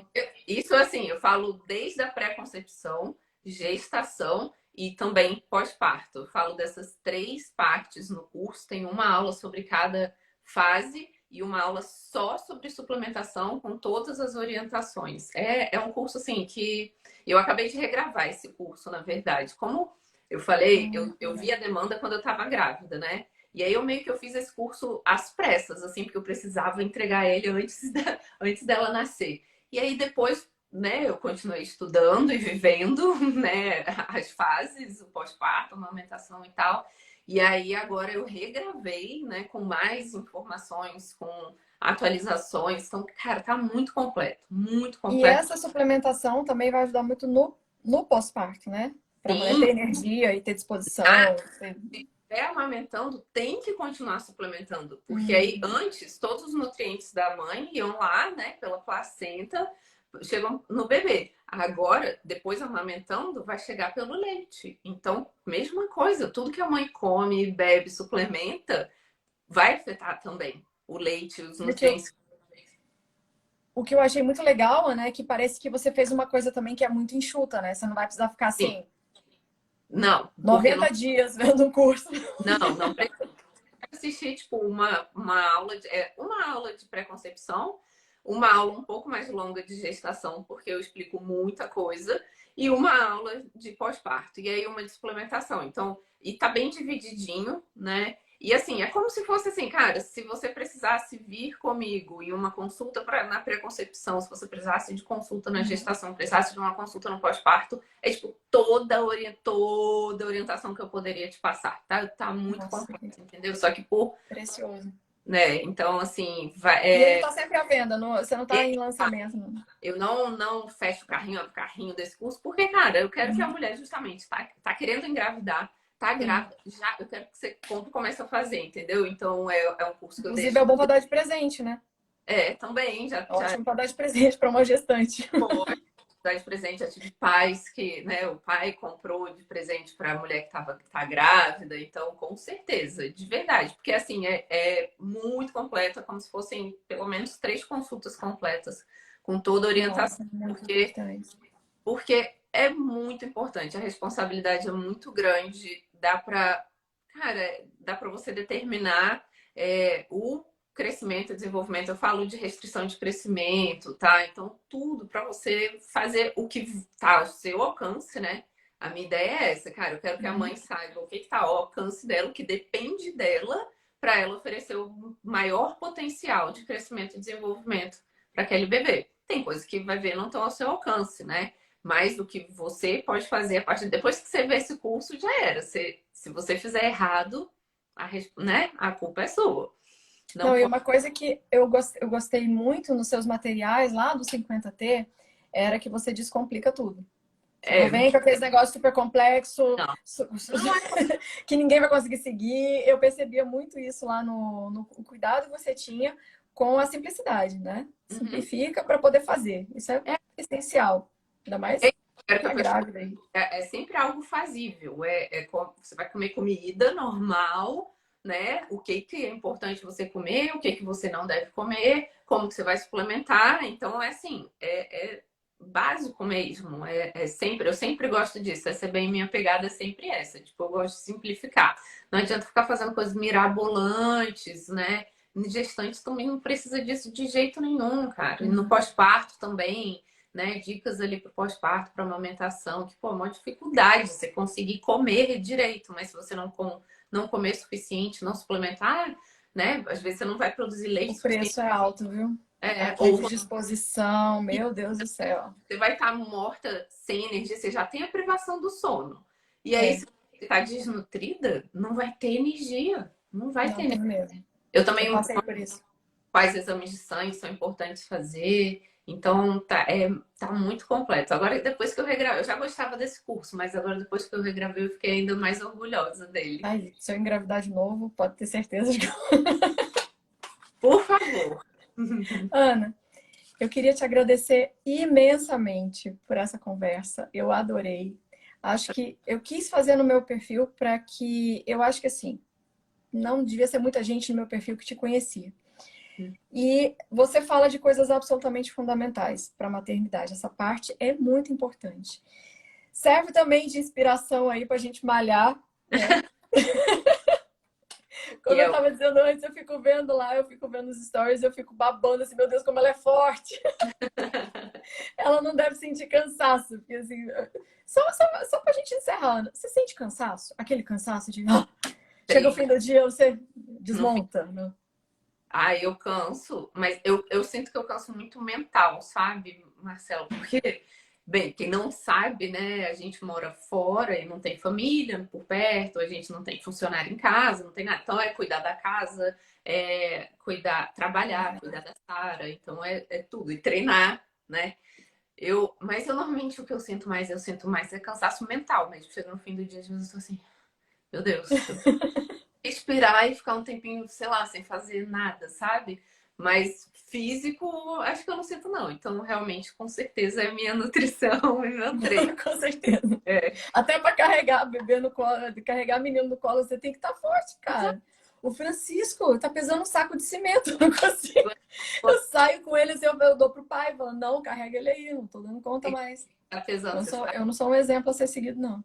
Isso, assim, eu falo desde a pré-concepção, gestação e também pós-parto. Eu falo dessas três partes no curso. Tem uma aula sobre cada fase e uma aula só sobre suplementação com todas as orientações. É um curso, assim, que eu acabei de regravar esse curso, na verdade. Como eu falei, eu vi a demanda quando eu estava grávida, né? E aí eu meio que eu fiz esse curso às pressas, assim, porque eu precisava entregar ele antes dela nascer. E aí depois, né, eu continuei estudando e vivendo, né, as fases, o pós-parto, a amamentação e tal. E aí agora eu regravei, né, com mais informações, com atualizações. Então, cara, tá muito completo, muito E completo. essa suplementação também vai ajudar muito no pós-parto, né? Para a mulher Sim, ter energia e ter disposição. estiver amamentando, tem que continuar suplementando, porque aí Hum, antes todos os nutrientes da mãe iam lá, né, pela placenta, chegam no bebê. Agora, depois amamentando, vai chegar pelo leite. Então, mesma coisa, tudo que a mãe come, bebe, suplementa, vai afetar também o leite, os porque nutrientes. o que eu achei muito legal, né, que parece que você fez uma coisa também que é muito enxuta, né? Você não vai precisar ficar Sim, assim não, porque 90 dias vendo um curso. não precisa assistir tipo uma aula de pré-concepção, uma aula um pouco mais longa de gestação, porque eu explico muita coisa, e uma aula de pós-parto, e aí uma de suplementação. Então, e tá bem divididinho, né? E assim, é como se fosse assim, cara, se você precisasse vir comigo em uma consulta na pré-concepção, se você precisasse de consulta na gestação, precisasse de uma consulta no pós-parto, é tipo toda a orientação que eu poderia te passar, tá? Tá muito Nossa, complexo, que entendeu? Só que por, precioso. né? Então, assim, E ele tá sempre à venda, você não tá em é, lançamento, não. eu não fecho o carrinho desse curso, porque, cara, eu quero que a mulher justamente tá querendo engravidar, tá Sim. grávida, já, eu quero que você compre e comece a fazer, entendeu? Então, é um curso que eu Inclusive, deixo. é bom para dar de presente, né? Também, já Ótimo para dar de presente para uma gestante. foi. Dar de presente, já tive pais que, né, o pai comprou de presente para a mulher que tá grávida, então com certeza, de verdade, porque assim é muito completa, como se fossem pelo menos três consultas completas, com toda a orientação, Nossa, muito porque, importante. porque é muito importante, a responsabilidade é muito grande, dá para você determinar o crescimento e desenvolvimento. Eu falo de restrição de crescimento, tá? Então, tudo para você fazer o que tá ao seu alcance, né? A minha ideia é essa, cara. Eu quero que a mãe saiba o que está ao alcance dela, o que depende dela, para ela oferecer o maior potencial de crescimento e desenvolvimento para aquele bebê. Tem coisas que vai ver não estão ao seu alcance, né? Mais do que você pode fazer a partir depois que você vê esse curso, já era. Se você fizer errado, né, a culpa é sua. Não Não, e pode. uma coisa que eu gostei muito nos seus materiais lá do 50T era que você descomplica tudo. Você não É, vem com aqueles negócios super complexos não, não é. que ninguém vai conseguir seguir. Eu percebia muito isso lá no cuidado que você tinha com a simplicidade, né? Uhum. Simplifica para poder fazer. Isso é É, essencial. Ainda eu mais quero que a tá pessoa grávida aí. é sempre algo fazível. Você vai comer comida normal, né? O que que é importante você comer, o que que você não deve comer, como que você vai suplementar. Então, é assim, é básico mesmo. Eu sempre gosto disso. Essa é bem minha pegada, é sempre essa. Tipo, eu gosto de simplificar. Não adianta ficar fazendo coisas mirabolantes, né? Gestante também não precisa disso de jeito nenhum, cara. E no pós-parto também, né? Dicas ali para pós-parto, para amamentação, que, pô, é uma dificuldade você conseguir comer direito, mas se você não comer suficiente, não suplementar, né? Às vezes você não vai produzir O leite suficiente. preço é alto, viu? Aqui Ou de disposição, meu Deus do céu. você vai estar morta sem energia, você já tem a privação do sono. E aí, se É, você está desnutrida, não vai ter energia. Não vai ter não tem energia. mesmo. Eu Eu também passei por isso. quais exames de sangue são importantes fazer. Então, tá muito completo. Agora, depois que eu regravei, eu já gostava desse curso, mas agora, depois que eu regravei, eu fiquei ainda mais orgulhosa dele. Ai, se eu engravidar de novo, pode ter certeza de que. Por favor. Ana, eu queria te agradecer imensamente por essa conversa. Eu adorei. Acho que eu quis fazer no meu perfil para que eu acho que assim, não devia ser muita gente no meu perfil que te conhecia. E você fala de coisas absolutamente fundamentais para a maternidade. Essa parte é muito importante. Serve também de inspiração aí para a gente malhar, né? Como eu estava dizendo antes, eu fico vendo lá, eu fico vendo os stories, eu fico babando assim, meu Deus, como ela é forte. Ela não deve sentir cansaço. Porque, assim, só pra gente encerrar, Ana, você sente cansaço? Aquele cansaço de chega o fim do dia, você desmonta, né? Ah, eu canso, mas eu sinto que eu canso muito mental, sabe, Marcelo? Porque, bem, quem não sabe, né, a gente mora fora e não tem família por perto, a gente não tem funcionário em casa, não tem nada. Então é cuidar da casa, é cuidar, trabalhar, cuidar da Sara, então é tudo. E treinar, né? Mas eu normalmente o que eu sinto mais é cansaço mental, mas chega no fim do dia, às vezes eu tô assim, meu Deus, respirar e ficar um tempinho, sei lá, sem fazer nada, sabe? Mas físico, acho que eu não sinto, não. Então, realmente, com certeza, é minha nutrição e meu treino. Com certeza. É. Até para carregar bebê no colo, carregar menino no colo, você tem que estar forte, cara. O Francisco tá pesando um saco de cimento, eu não consigo. Eu saio com ele assim, eu dou pro pai, falando, não, carrega ele aí, não tô dando conta mais. Tá pesando, Eu não sou um exemplo a ser seguido, não.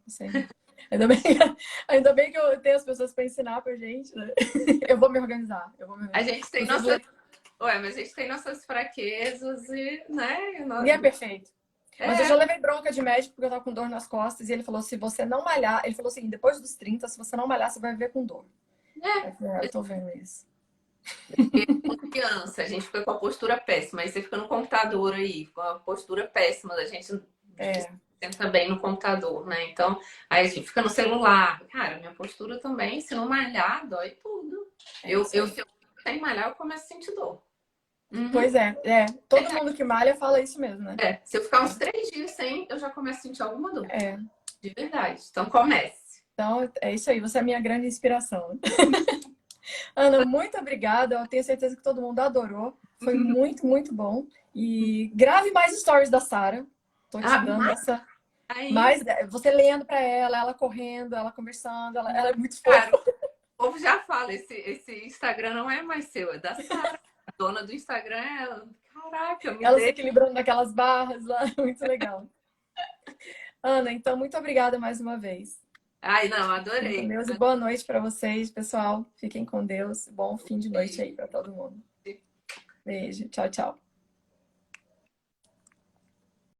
Ainda bem, ainda bem que eu tenho as pessoas para ensinar pra gente, né? Eu vou me organizar. A gente tem nossas... Ué, mas a gente tem nossas fraquezas e, né? Ninguém é perfeito. Mas eu já levei bronca de médico porque eu tava com dor nas costas e ele falou, se você não malhar, ele falou assim, depois dos 30, se você não malhar, você vai viver com dor. Eu tô vendo isso. Com criança, a gente fica com a postura péssima. Aí você fica no computador aí, com a postura péssima. A gente senta bem no computador, né? Então, aí a gente fica no celular. Cara, minha postura também, se não malhar, dói tudo. Se eu sem malhar, eu começo a sentir dor. Pois é. Todo mundo que malha fala isso mesmo, né? Se eu ficar uns 3 dias sem, eu já começo a sentir alguma dor. De verdade. Então, comece. Então, é isso aí. Você é a minha grande inspiração. Ana, muito obrigada. Eu tenho certeza que todo mundo adorou. Foi muito, muito bom. E grave mais stories da Sara. Tô te dando essa... Mas você lendo pra ela correndo, ela conversando, ela é muito fofa. O povo já fala, esse Instagram não é mais seu, é da Sara. A dona do Instagram é ela. Caraca, ela se equilibrando naquelas barras lá, muito legal. Ana, então, muito obrigada mais uma vez. Ai, não, adorei. Deus, e boa noite para vocês, pessoal. Fiquem com Deus. Bom fim de noite aí para todo mundo. Beijo. Tchau, tchau.